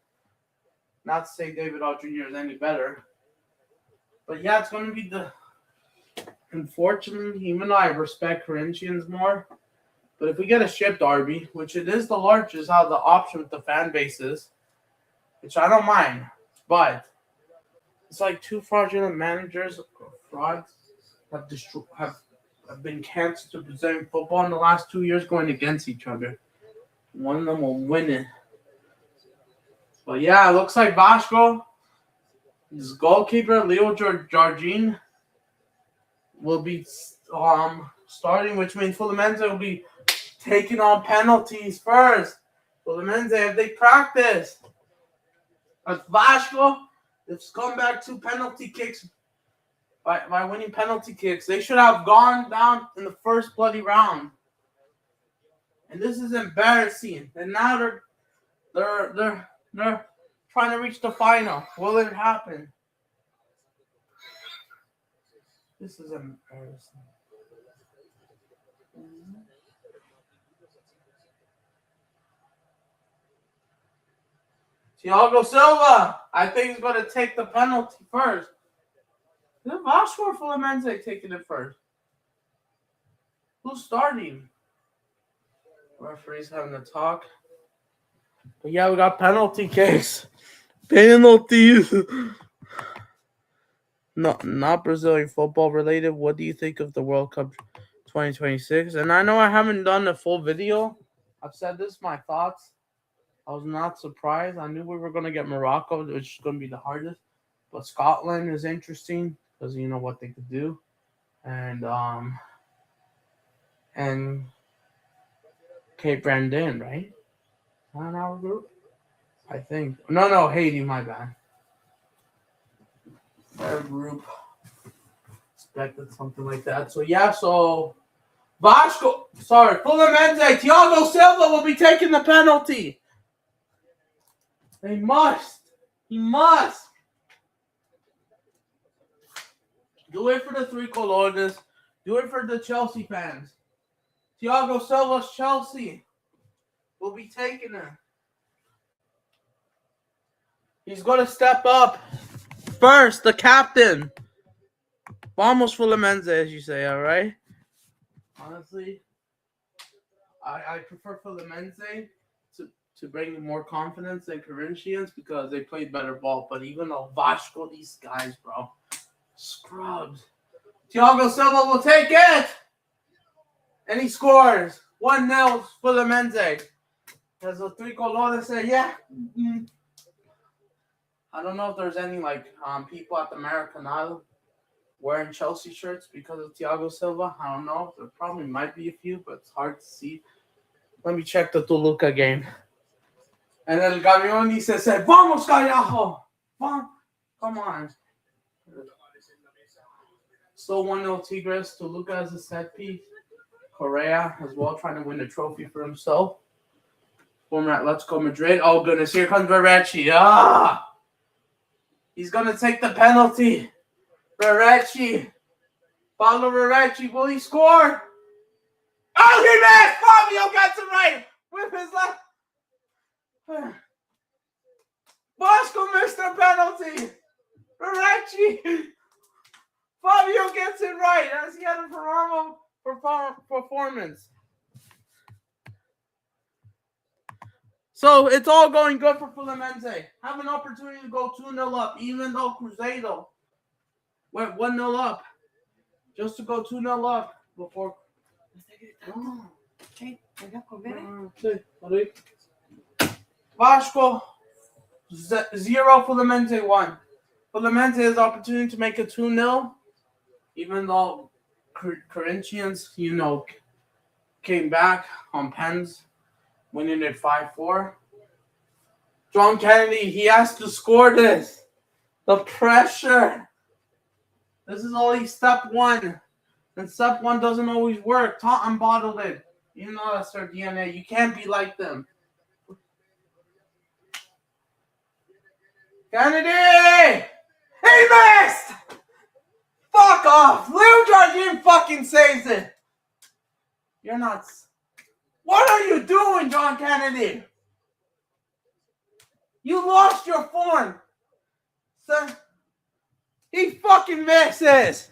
Not to say David All Jr. is any better. But yeah, it's going to be unfortunately, even though I respect Corinthians more, but if we get a ship derby, which it is the largest out of the option with the fan bases, which I don't mind, but it's like 2 fraudulent managers, frauds, have been cancer to Brazilian football in the last 2 years going against each other. One of them will win it. But yeah, it looks like Vasco, his goalkeeper, Leo Jardim, will be starting, which means Fluminense will be taking on penalties first. Fluminense, if they practice. But Vasco, it's come back to penalty kicks. By winning penalty kicks, they should have gone down in the first bloody round, and this is embarrassing. And now they're trying to reach the final. Will it happen? This is embarrassing. Thiago Silva, I think he's going to take the penalty first. Is it Vasco or Fluminense taking it first? Who's starting? Referee's having a talk. But yeah, we got penalty kicks. Penalties. No, not Brazilian football related. What do you think of the World Cup 2026? And I know I haven't done a full video. I've said this, my thoughts. I was not surprised. I knew we were going to get Morocco, which is going to be the hardest. But Scotland is interesting because you know what they could do. And Cape Brandon, right? On our group? I think. No, Haiti, my bad. Their group. expected something like that. So yeah, so Vasco, sorry, Fluminense, Thiago Silva will be taking the penalty. He must. Do it for the three colores. Do it for the Chelsea fans. Thiago Silva's Chelsea will be taking it. He's going to step up first, the captain. Vamos Fluminense, as you say, all right? Honestly, I prefer Fluminense to bring more confidence than Corinthians because they played better ball. But even though Vasco, these guys, bro, scrubs. Thiago Silva will take it. And he scores 1-0 Fluminense. As the three colores say, yeah. Mm-hmm. I don't know if there's any people at the Maracanã wearing Chelsea shirts because of Thiago Silva. I don't know. There probably might be a few, but it's hard to see. Let me check the Toluca game. And El Gamioni says, "Vamos, carajo! Come on." Still 1-0 Tigres. Toluca has a set piece. Correa as well, trying to win a trophy for himself. Former Atletico Madrid. Oh, goodness. Here comes Verratti. He's going to take the penalty. Verratti. Paulo Verratti. Will he score? Oh, he missed! Fabio gets it right with his left. Vasco missed the penalty. Verratti. Fabio gets it right as he had a phenomenal performance. So it's all going good for Fluminense. Have an opportunity to go 2-0 up, even though Cruzeiro went 1-0 up. Just to go 2-0 up before. Vasco 0, Fluminense 1. Fluminense has the opportunity to make it 2-0, even though Corinthians, came back on pens, winning it 5-4. John Kennedy, he has to score this. The pressure. This is only step one. And step one doesn't always work. Tottenham bottled it. You know that's their DNA. You can't be like them. Kennedy! He missed! Fuck off! Lil Jordan fucking saves it. You're nuts. What are you doing, John Kennedy? You lost your form. Sir, he fucking misses.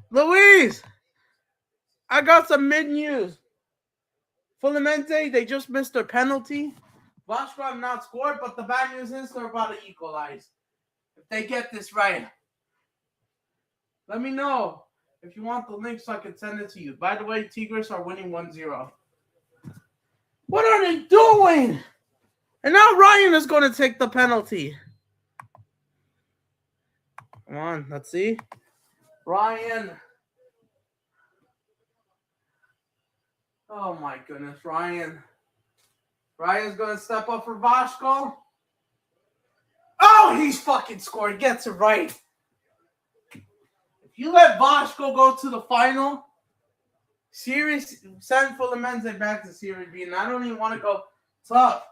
Luis, I got some mid-news. Fluminense, they just missed their penalty. Vasco have not scored, but the bad news is they're about to equalize. If they get this right. Let me know if you want the link so I can send it to you. By the way, Tigres are winning 1-0. What are they doing? And now Ryan is going to take the penalty. Come on, let's see. Ryan. Oh my goodness, Ryan. Ryan's going to step up for Vasco. Oh, he's fucking scored. Gets it right. If you let Vasco go to the final, send Fluminense back to Serie B, and I don't even want to go tough.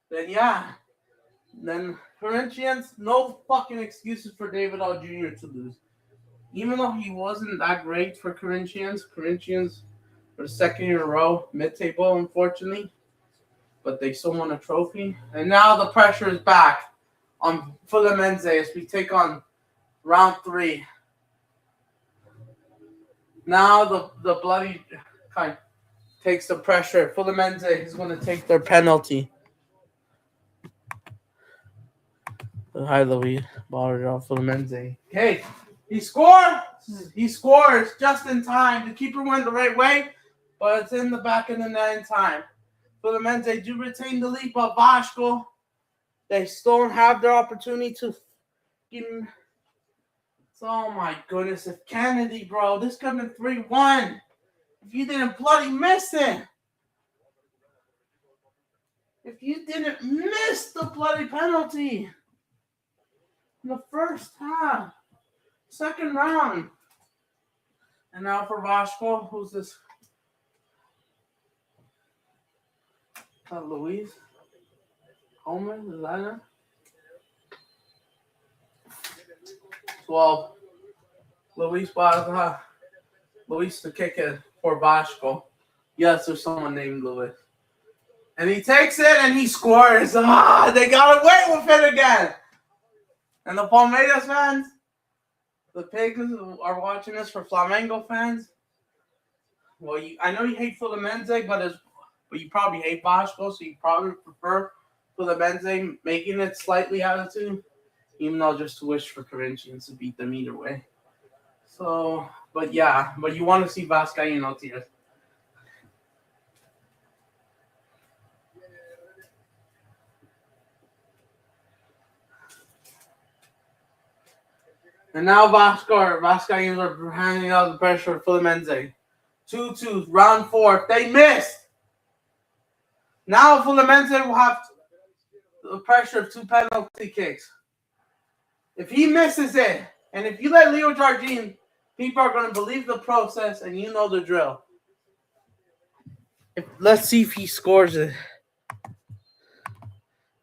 Then yeah. Then Corinthians, no fucking excuses for David All Jr. to lose. Even though he wasn't that great for Corinthians for the second year in a row, mid-table, unfortunately. But they still won a trophy. And now the pressure is back on Fluminense as we take on round 3. Now the bloody kind takes the pressure. Fluminense is going to take their penalty. Hi, Louis. Ball off Fluminense. Okay, he scored. He scores just in time. The keeper went the right way, but it's in the back of the net in time. Fluminense do retain the lead, but Vasco, they still don't have their opportunity to give him. Oh my goodness, if Kennedy, bro, this could have been 3-1. If you didn't bloody miss it. If you didn't miss the bloody penalty. in the first half. Second round. And now for Vasco, who's this? Luis Holman, is that it? 12. Luis to kick it for Vasco. Yes, there's someone named Luis. And he takes it and he scores. They got away with it again. And the Palmeiras fans, the pigs are watching this for Flamengo fans. Well, I know you hate Fluminense, but you probably hate Vasco, so you probably prefer Fluminense making it slightly attitude, even though just to wish for Corinthians to beat them either way. So, but you want to see Vascaíno tears. And now Vascaínos are handing out the pressure for Fluminense. 2-2, round 4. They missed. Now Fluminense will have the pressure of 2 penalty kicks. If he misses it, and if you let Leo Jardim, people are going to believe the process, and you know the drill. Let's see if he scores it.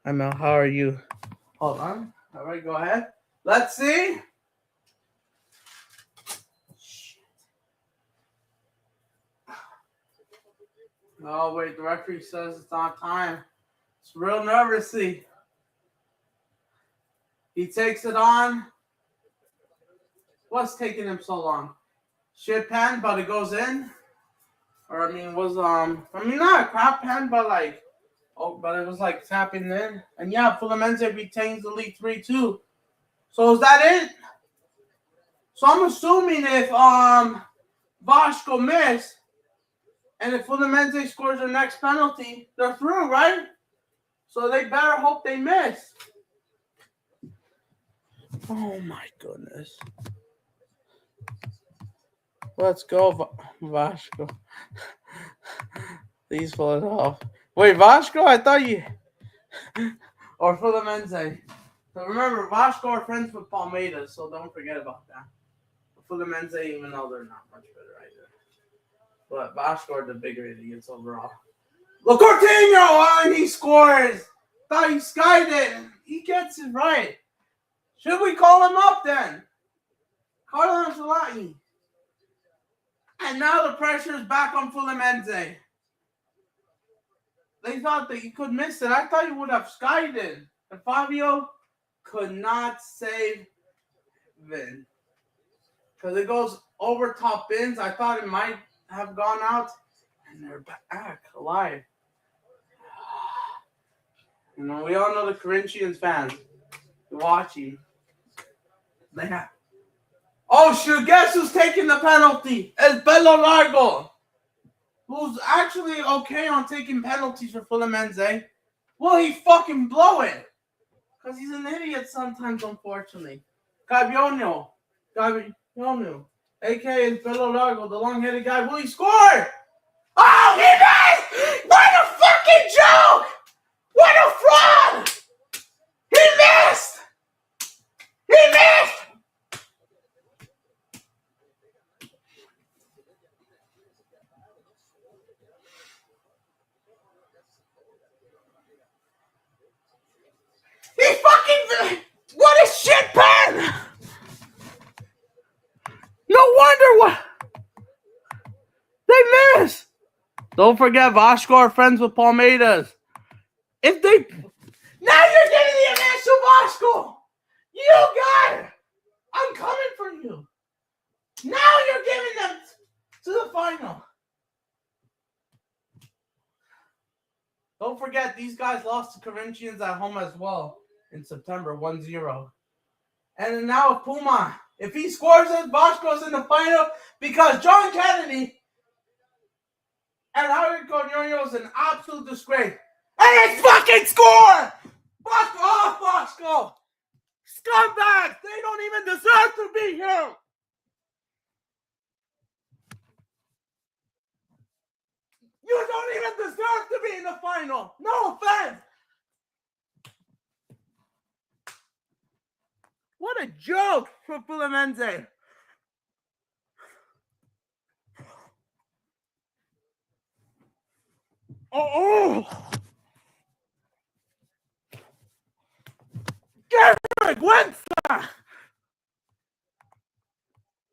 Emil, how are you? Hold on. All right, go ahead. Let's see. Oh, wait, the referee says it's on time. It's real nervously. He takes it on. What's taking him so long? Shit pan, but it goes in. Or, not a crap pan, but but it was like tapping in. And yeah, Fluminense retains the lead 3-2. So is that it? So I'm assuming if Vasco missed, and if Fluminense scores their next penalty, they're through, right? So they better hope they miss. Oh my goodness. Let's go, Vasco. Please pull it off. Wait, Vasco? I thought you... or Fluminense. So remember, Vasco are friends with Palmeiras, so don't forget about that. Fluminense, even though they're not much better either. But Vasco are the bigger idiots overall. Look, Coutinho! And he scores! Thought he skied it. He gets it right. Should we call him up then? Carlo Ancelotti. And now the pressure is back on Fluminense. They thought that you could miss it. I thought you would have skied it. And Fabio could not save Vin. Because it goes over top bins. I thought it might have gone out. And they're back alive. You know, we all know the Corinthians fans. They're watching. They have. Oh, shoot. Guess who's taking the penalty? El Pelo Largo. Who's actually okay on taking penalties for Fluminense. Will he fucking blow it? Because he's an idiot sometimes, unfortunately. Gabiano. A.K.A. El Pelo Largo, the long-headed guy. Will he score? Oh, he missed! What a fucking joke! What a fraud! He missed! He missed! He fucking... What a shit pen! No wonder what... They missed! Don't forget, Vasco are friends with Palmeiras. If they... Now you're getting the advance to Vasco! You got it! I'm coming for you! Now you're giving them to the final. Don't forget, these guys lost to Corinthians at home as well in September, 1-0. And now with Puma, if he scores it, Vasco's in the final because John Kennedy and Javier Cornelio is an absolute disgrace. And they fucking score! Fuck off, Vasco! Scumbags! They don't even deserve to be here! You don't even deserve to be in the final! No offense! joke for Fluminense. Oh! Get vergüenza!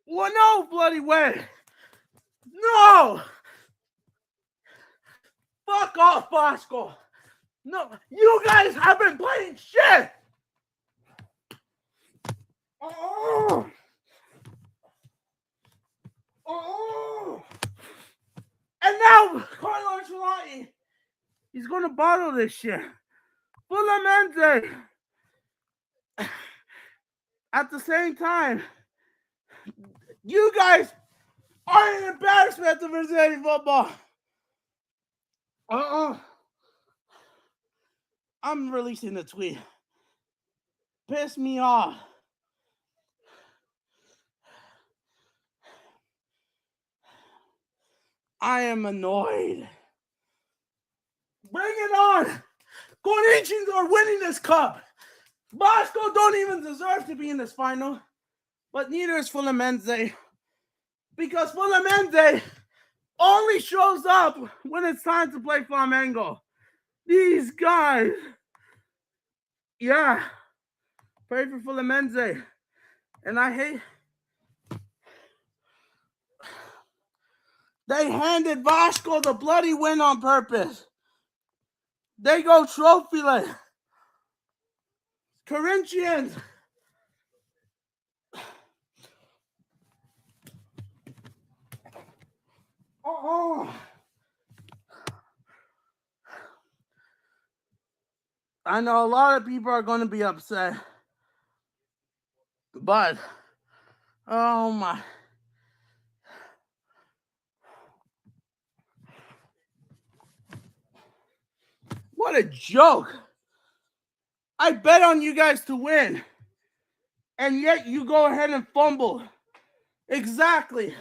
Well, no bloody way. No! Fuck off, Vasco. No, you guys have been playing shit. Oh! Oh! And now, Carlo Ancelotti, he's going to bottle this shit. Fluminense. At the same time, you guys are an embarrassment to Brazilian football. I'm releasing the tweet. Piss me off. I am annoyed. Bring it on. Corinthians are winning this cup. Vasco don't even deserve to be in this final. But neither is Fluminense. Because Fluminense only shows up when it's time to play Flamengo. These guys. Yeah. Pray for Fluminense. And I hate. They handed Vasco the bloody win on purpose. They go trophyless. Corinthians. I know a lot of people are going to be upset. But, oh my. What a joke. I bet on you guys to win. And yet you go ahead and fumble. Exactly.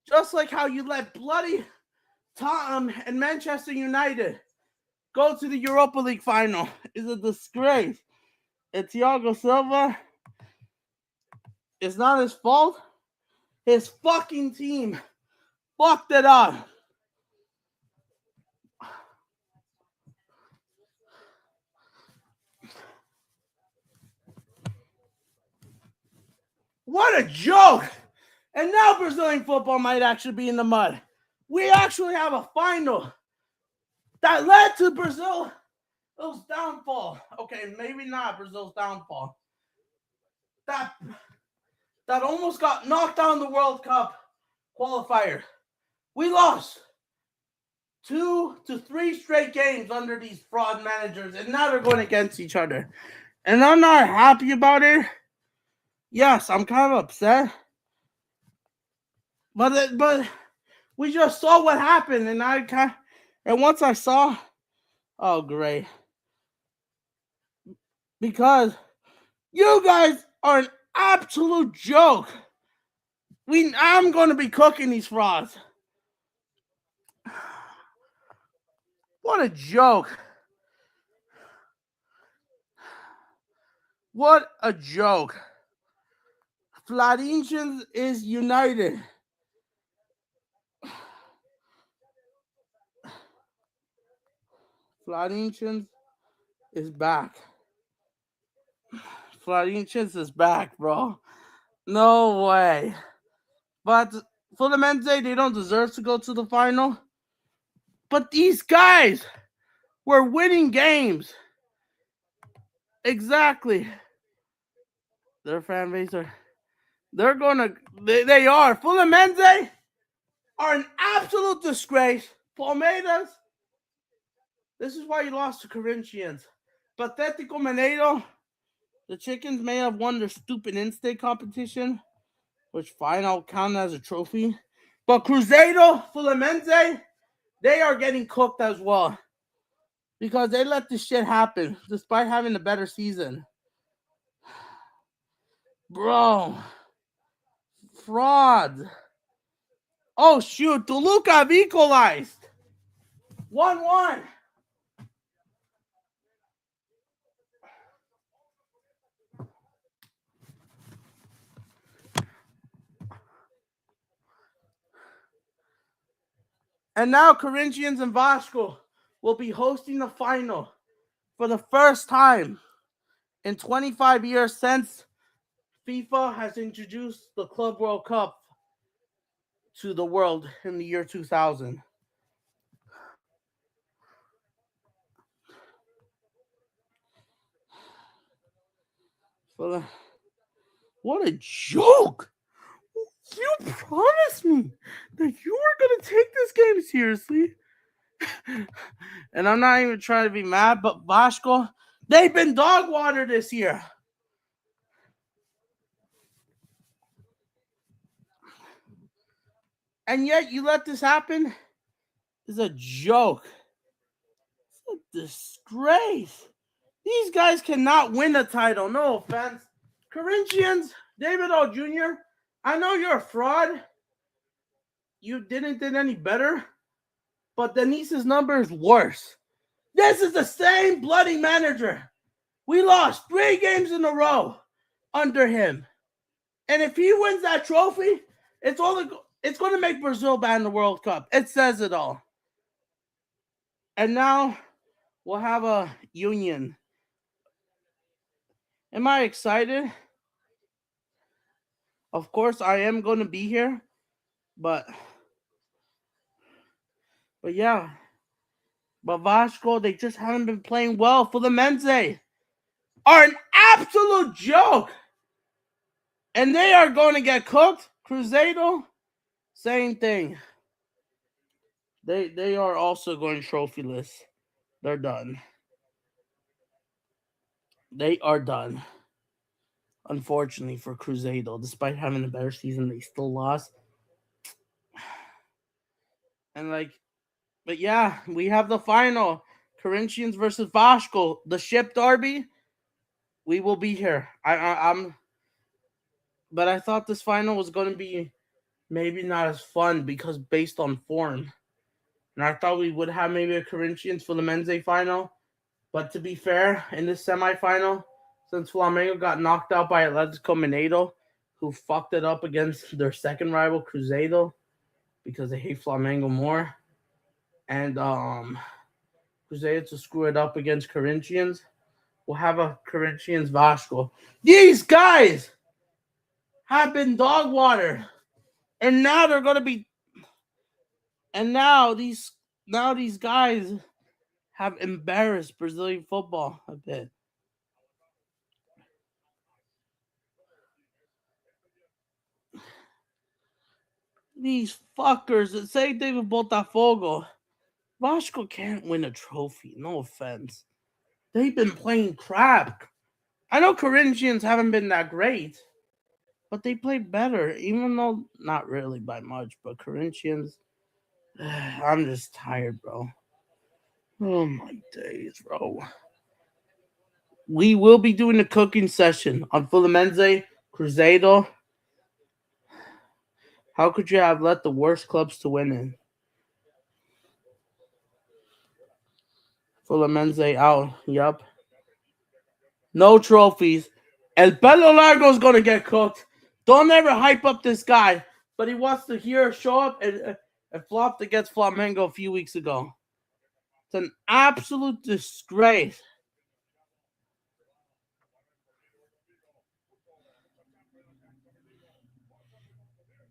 Just like how you let bloody Tottenham and Manchester United go to the Europa League final. It's a disgrace. And Thiago Silva, it's not his fault. His fucking team fucked it up. What a joke! And now Brazilian football might actually be in the mud. We actually have a final that led to Brazil's downfall. Okay, maybe not Brazil's downfall. That almost got knocked out in the World Cup qualifier. We lost 2 to 3 straight games under these fraud managers, and now they're going against each other. And I'm not happy about it. Yes, I'm kind of upset. But we just saw what happened, and once I saw, oh great, because you guys are an absolute joke. I'm going to be cooking these frauds. What a joke! What a joke! Fluminense is united. Fluminense is back. Fluminense is back, bro. No way. But Fluminense, they don't deserve to go to the final. But these guys were winning games. Exactly. Their fan base they are. Fluminense are an absolute disgrace. Palmeiras, this is why you lost to Corinthians. Patético Mineiro, the Chickens may have won their stupid in-state competition, which fine, I'll count as a trophy. But Cruzeiro, Fluminense, they are getting cooked as well. Because they let this shit happen, despite having a better season. Bro. Fraud. Oh, shoot. Toluca have equalized. 1-1. And now Corinthians and Vasco will be hosting the final for the first time in 25 years since FIFA has introduced the Club World Cup to the world in the year 2000. What a joke! You promised me that you were going to take this game seriously. And I'm not even trying to be mad, but Vasco, they've been dog water this year. And yet you let this happen? It's a joke. It's a disgrace. These guys cannot win a title. No offense. Corinthians, David O. Jr., I know you're a fraud. You didn't do any better. But Denise's number is worse. This is the same bloody manager. We lost 3 games in a row under him. And if he wins that trophy, it's going to make Brazil ban the World Cup. It says it all. And now we'll have a union. Am I excited? Of course, I am going to be here. But yeah. But Vasco, they just haven't been playing well. Fluminense are an absolute joke. And they are going to get cooked. Cruzeiro, same thing. They are also going trophyless. They're done. They are done. Unfortunately for Cruzeiro, despite having a better season, they still lost. And but yeah, we have the final. Corinthians versus Vasco, the ship derby. We will be here. But I thought this final was going to be maybe not as fun because based on form. And I thought we would have maybe a Corinthians Fluminense final. But to be fair, in this semifinal, since Flamengo got knocked out by Atletico Mineiro, who fucked it up against their second rival, Cruzeiro, because they hate Flamengo more. And Cruzeiro to screw it up against Corinthians. We'll have a Corinthians Vasco. These guys have been dog water. And now they're going to be... And now these guys have embarrassed Brazilian football a bit. These fuckers that say David Botafogo. Vasco can't win a trophy. No offense. They've been playing crap. I know Corinthians haven't been that great, but they played better, even though not really by much. But Corinthians, I'm just tired, bro. Oh my days, bro. We will be doing a cooking session on Fluminense, Cruzeiro. How could you have let the worst clubs to win in? Fluminense out. Yup. No trophies. El Pelo Largo is going to get cooked. Don't ever hype up this guy. But he wants to show up and flopped against Flamengo a few weeks ago. It's an absolute disgrace.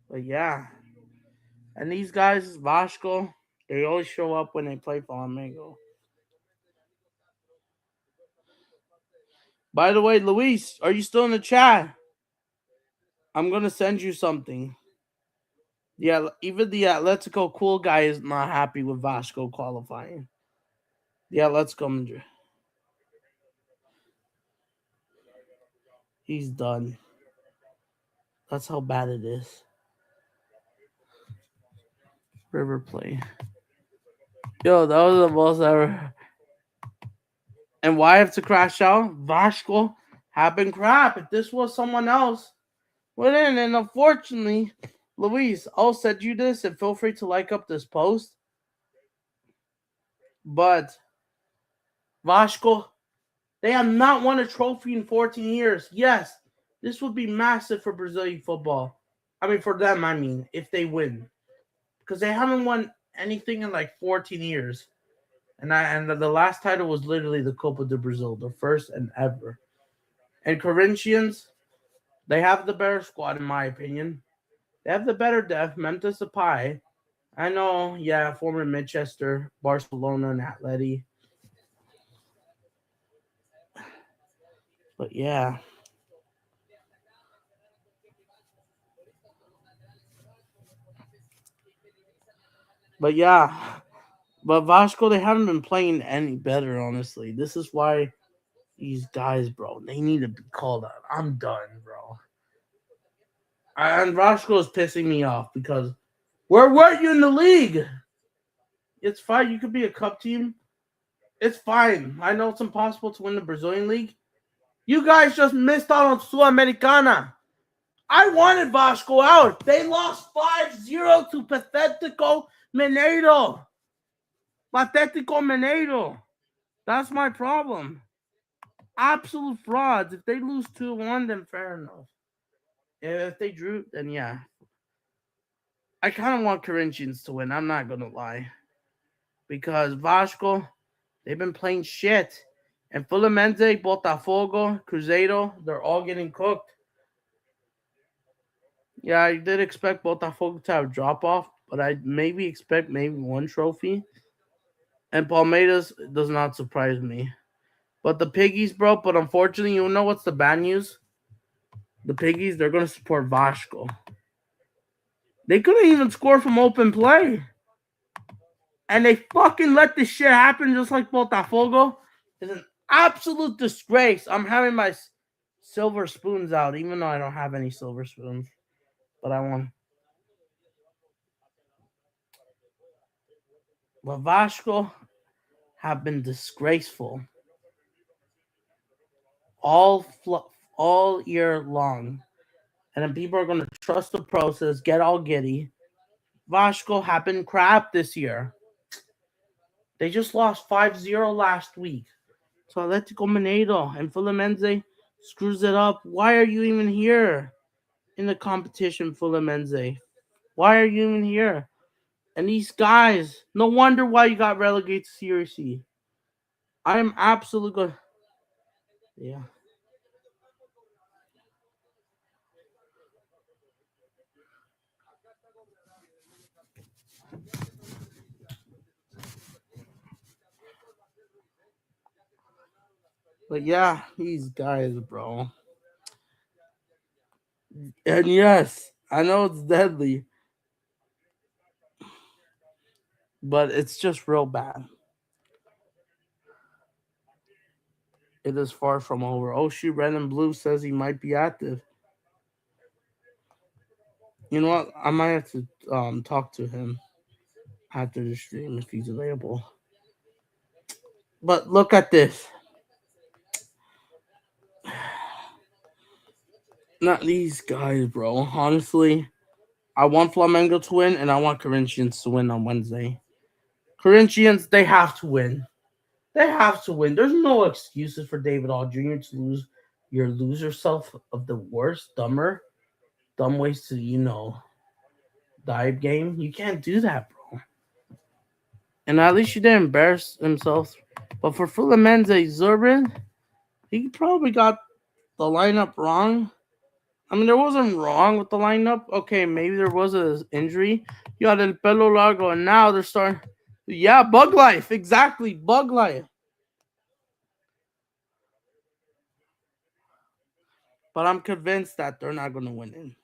But yeah. And these guys, Vasco, they always show up when they play Flamengo. By the way, Luis, are you still in the chat? I'm going to send you something. Yeah, even the Atletico cool guy is not happy with Vasco qualifying. Yeah, let's go. He's done. That's how bad it is. River play. Yo, that was the most ever. And why I have to crash out? Vasco have been crap. If this was someone else, well then, and unfortunately, Luis, I'll send you this and feel free to like up this post. But Vasco, they have not won a trophy in 14 years. Yes, this would be massive for Brazilian football. I mean, for them, if they win. Because they haven't won anything in like 14 years. And the last title was literally the Copa do Brazil, the first and ever. And Corinthians, they have the better squad in my opinion. They have the better depth. Memphis Depay. I know, yeah, former Manchester, Barcelona, and Atleti. But yeah. But yeah. But Vasco, they haven't been playing any better, honestly. This is why these guys, bro, they need to be called out. I'm done, bro. And Vasco is pissing me off because where were you in the league? It's fine. You could be a cup team. It's fine. I know it's impossible to win the Brazilian league. You guys just missed out on Sul-Americana. I wanted Vasco out. They lost 5-0 to Patético Mineiro. Patético Mineiro. That's my problem. Absolute frauds. If they lose 2-1, then fair enough. If they drew, then yeah. I kind of want Corinthians to win. I'm not going to lie. Because Vasco, they've been playing shit. And Fluminense, Botafogo, Cruzeiro, they're all getting cooked. Yeah, I did expect Botafogo to have a drop-off, but I maybe expect maybe one trophy. And Palmeiras does not surprise me. But the Piggies, bro, but unfortunately, you know what's the bad news? The Piggies, they're going to support Vasco. They couldn't even score from open play. And they fucking let this shit happen just like Botafogo. It's an absolute disgrace. I'm having my silver spoons out, even though I don't have any silver spoons. But I want. But Vasco have been disgraceful all year long. And then people are going to trust the process, get all giddy. Vasco have been crap this year. They just lost 5-0 last week. So Atletico Mineiro and Fluminense screws it up. Why are you even here in the competition, Fluminense? Why are you even here? And these guys, no wonder why you got relegated to Serie C. I am absolutely good. Yeah. But yeah, these guys, bro. And yes, I know it's deadly, but it's just real bad. It is far from over. Oh shoot, Red and Blue says he might be active. You know what? I might have to talk to him after the stream if he's available. But look at this. Not these guys, bro. Honestly, I want Flamengo to win, and I want Corinthians to win on Wednesday. Corinthians, they have to win. They have to win. There's no excuses for David All Jr. to lose your loser self of the worst, dumb ways to, dive game. You can't do that, bro. And at least you didn't embarrass himself. But for Fluminense, Zurban, he probably got the lineup wrong. I mean, there wasn't wrong with the lineup. Okay, maybe there was an injury. You had El Pelo Largo, and now they're starting. Yeah, Bug Life. Exactly, Bug Life. But I'm convinced that they're not going to win it.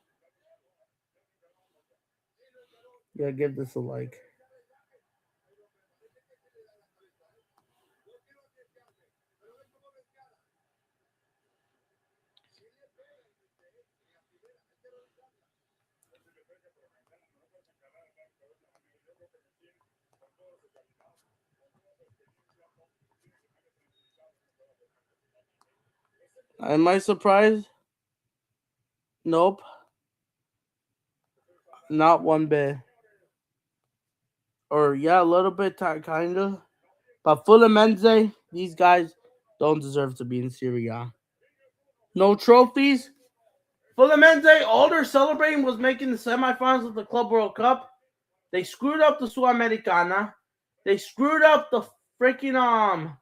Yeah, give this a like. Am I surprised? Nope. Not one bit. Or, yeah, a little bit, kind of. But Fluminense, these guys don't deserve to be in Serie A. No trophies. Fluminense, all they're celebrating was making the semifinals of the Club World Cup. They screwed up the Sudamericana. They screwed up the freaking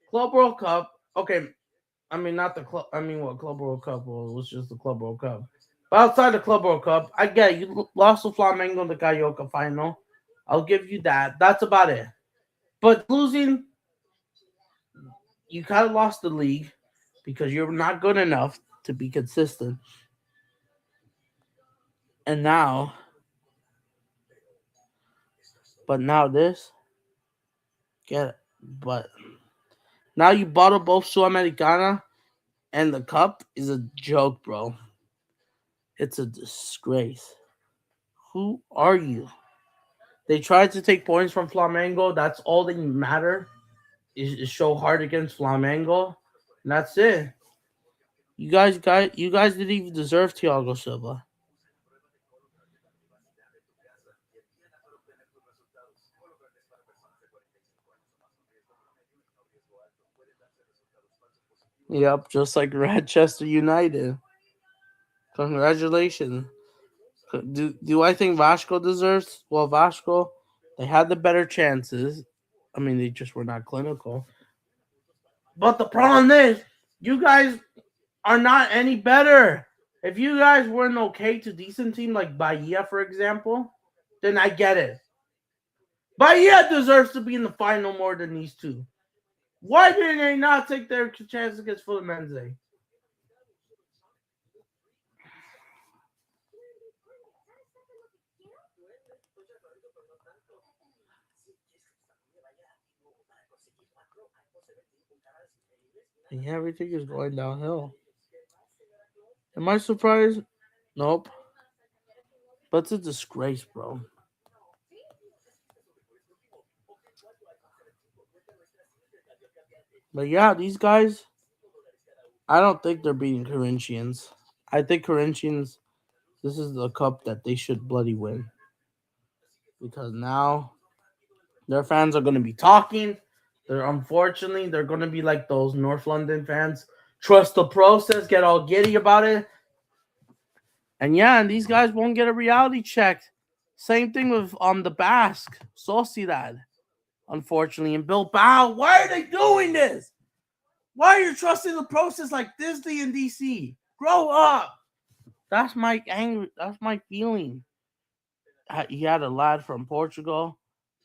Club World Cup. Okay, I mean not the club. I mean what Club World Cup was just the Club World Cup. But outside the Club World Cup, I get you lost to Flamengo in the Carioca final. I'll give you that. That's about it. But losing, you kind of lost the league because you're not good enough to be consistent. And now, but now this, get it. But now you bottle both Sudamericana and the cup is a joke, bro. It's a disgrace. Who are you? They tried to take points from Flamengo. That's all they matter is show hard against Flamengo. And that's it. You guys didn't even deserve Thiago Silva. Yep, just like Manchester United. Congratulations. Do I think Vasco deserves? Well, Vasco, they had the better chances. I mean, they just were not clinical. But the problem is, you guys are not any better. If you guys were an okay to decent team like Bahia, for example, then I get it. Bahia deserves to be in the final more than these two. Why did they not take their chance against Fluminense? And yeah, everything is going downhill. Am I surprised? Nope. But it's a disgrace, bro. But yeah, these guys, I don't think they're beating Corinthians. I think Corinthians, this is the cup that they should bloody win. Because now their fans are going to be talking. They're going to be like those North London fans. Trust the process, get all giddy about it. And yeah, and these guys won't get a reality check. Same thing with the Basque, Sociedad, unfortunately, and Bilbao. Why are they doing this? Why are you trusting the process like Disney and DC? Grow up. That's my anger. That's my feeling. He had a lad from Portugal,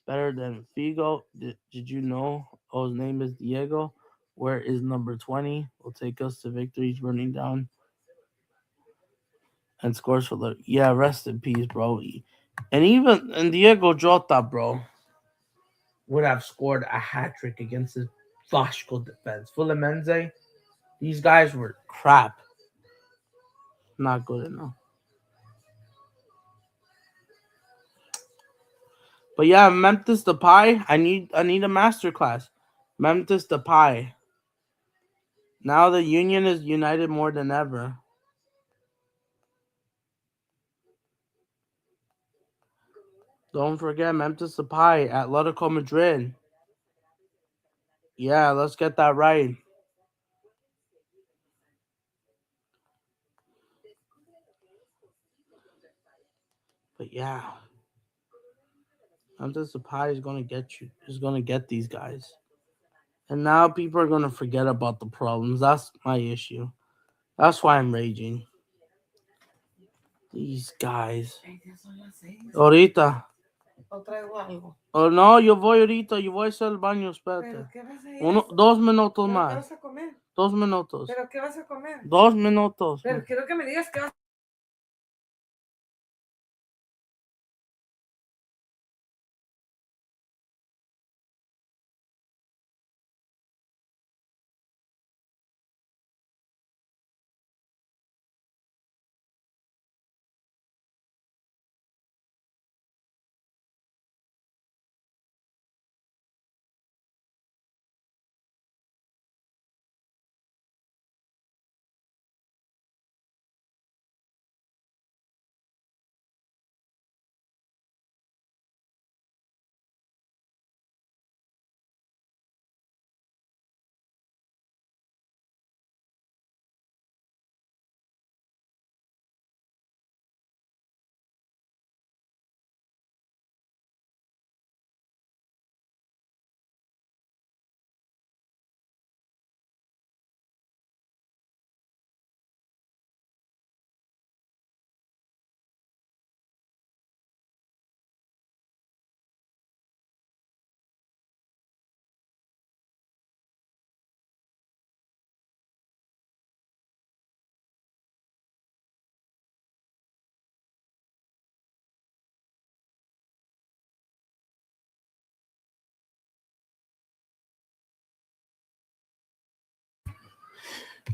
better than Figo. Did you know? Oh, his name is Diego. Where is number 20? Will take us to victory. He's running down and scores for the. Yeah, rest in peace, bro. And Diego Jota, bro, would have scored a hat trick against his Vasco defense. Fluminense, these guys were crap. Not good enough. But yeah, Memphis Depay, I need a masterclass. Memphis Depay. Now the Union is united more than ever. Don't forget Memphis Depay, Atletico Madrid. Yeah, let's get that right. But yeah, Memphis Depay is gonna get you. Is gonna get these guys. And now people are gonna forget about the problems. That's my issue. That's why I'm raging. These guys. Ahorita. ¿O traigo algo? Oh no, yo voy ahorita, yo voy a hacer el baño, espérate. ¿Pero qué vas a ir? 2 minutos ¿Pero qué más. vas a comer? 2 minutos. ¿Pero qué vas a comer? 2 minutos. Pero quiero que me digas qué vas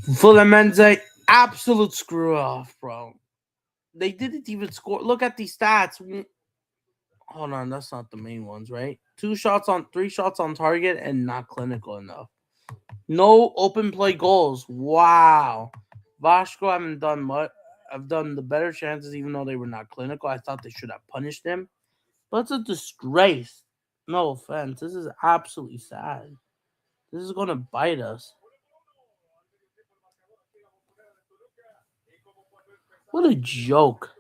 Fluminense, absolute screw off, bro. They didn't even score. Look at these stats. Hold on, that's not the main ones, right? 3 shots on target and not clinical enough. No open play goals. Wow. Vasco haven't done much. I've done the better chances, even though they were not clinical. I thought they should have punished him. But it's a disgrace. No offense. This is absolutely sad. This is going to bite us. What a joke.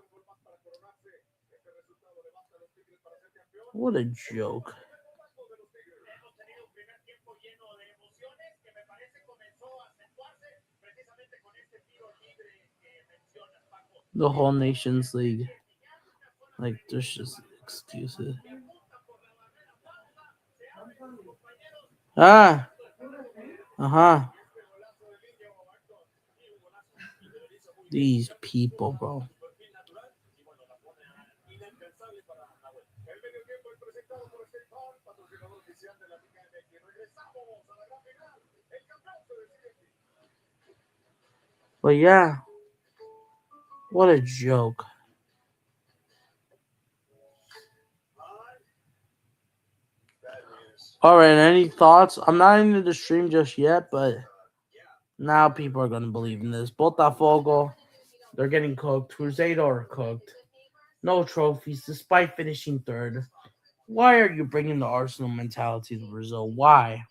What a joke. The whole Nations League. Like, there's just excuses. Uh-huh. These people, bro. But yeah, what a joke. All right, any thoughts? I'm not into the stream just yet, but now people are going to believe in this. Botafogo, they're getting cooked. Cruzeiro are cooked. No trophies, despite finishing third. Why are you bringing the Arsenal mentality to Brazil? Why?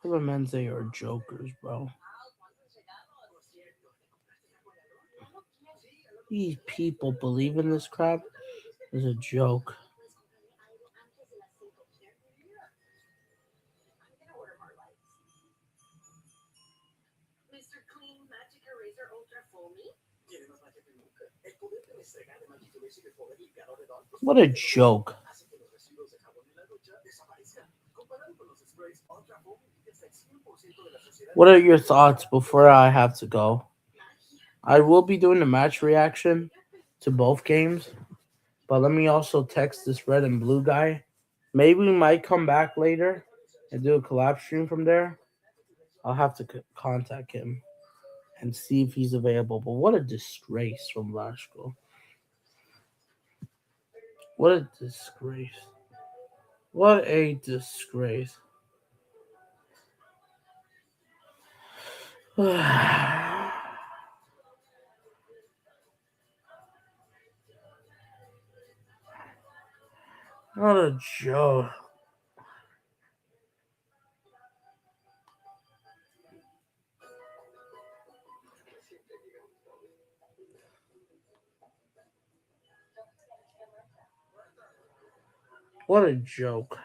Fluminense are jokers, bro. These people believe in this crap is a joke. What a joke. What are your thoughts before I have to go? I will be doing a match reaction to both games, but let me also text this red and blue guy. Maybe we might come back later and do a collab stream from there. I'll have to contact him and see if he's available. But what a disgrace from Vasco. What a disgrace. What a disgrace. What a joke. What a joke.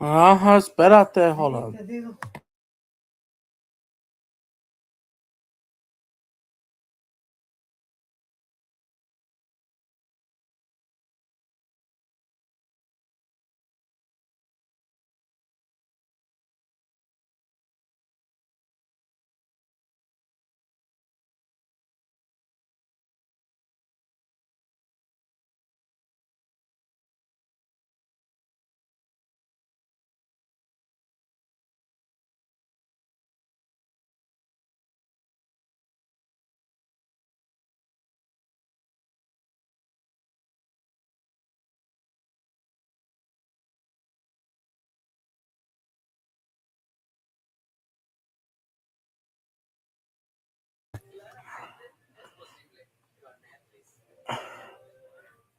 Ajá, espérate, hold on.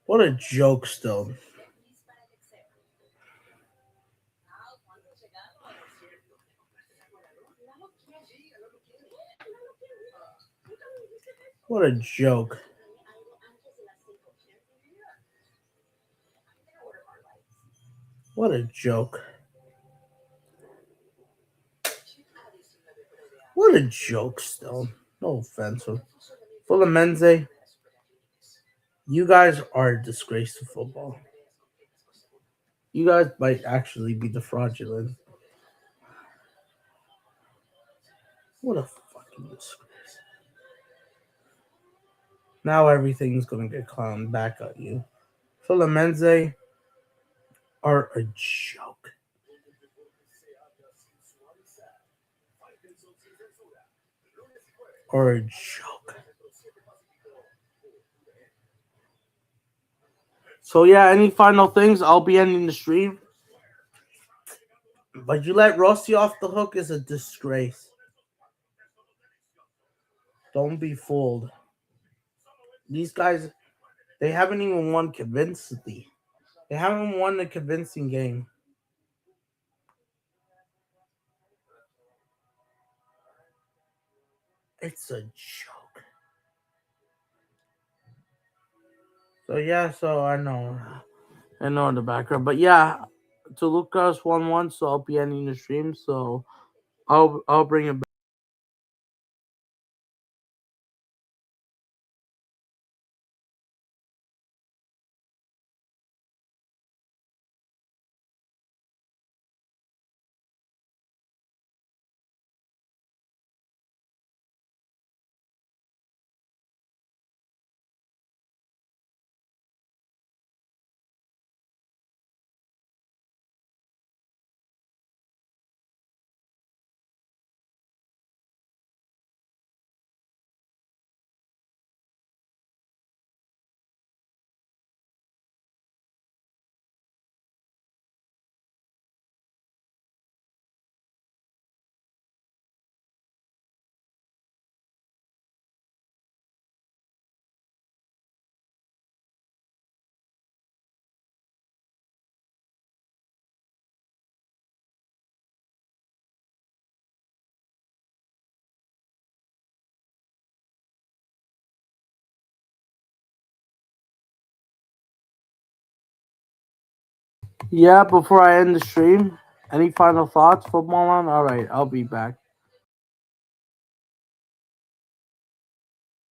What a joke still. What a joke. What a joke. What a joke still. No offense. Fluminense, You guys are a disgrace to football. You guys might actually be the fraudulent. What a fucking disgrace. Now everything's gonna get clowned back at you. Fluminense are a joke. Or a joke. So yeah, any final things? I'll be ending the stream. But you let Rossi off the hook is a disgrace. Don't be fooled. These guys, they haven't even won convincingly. They haven't won a convincing game. It's a joke. So yeah, so I know in the background, but yeah, to Lucas 1-1. So I'll be ending the stream. So I'll bring it back. Yeah, before I end the stream, any final thoughts, football on? All right, I'll be back.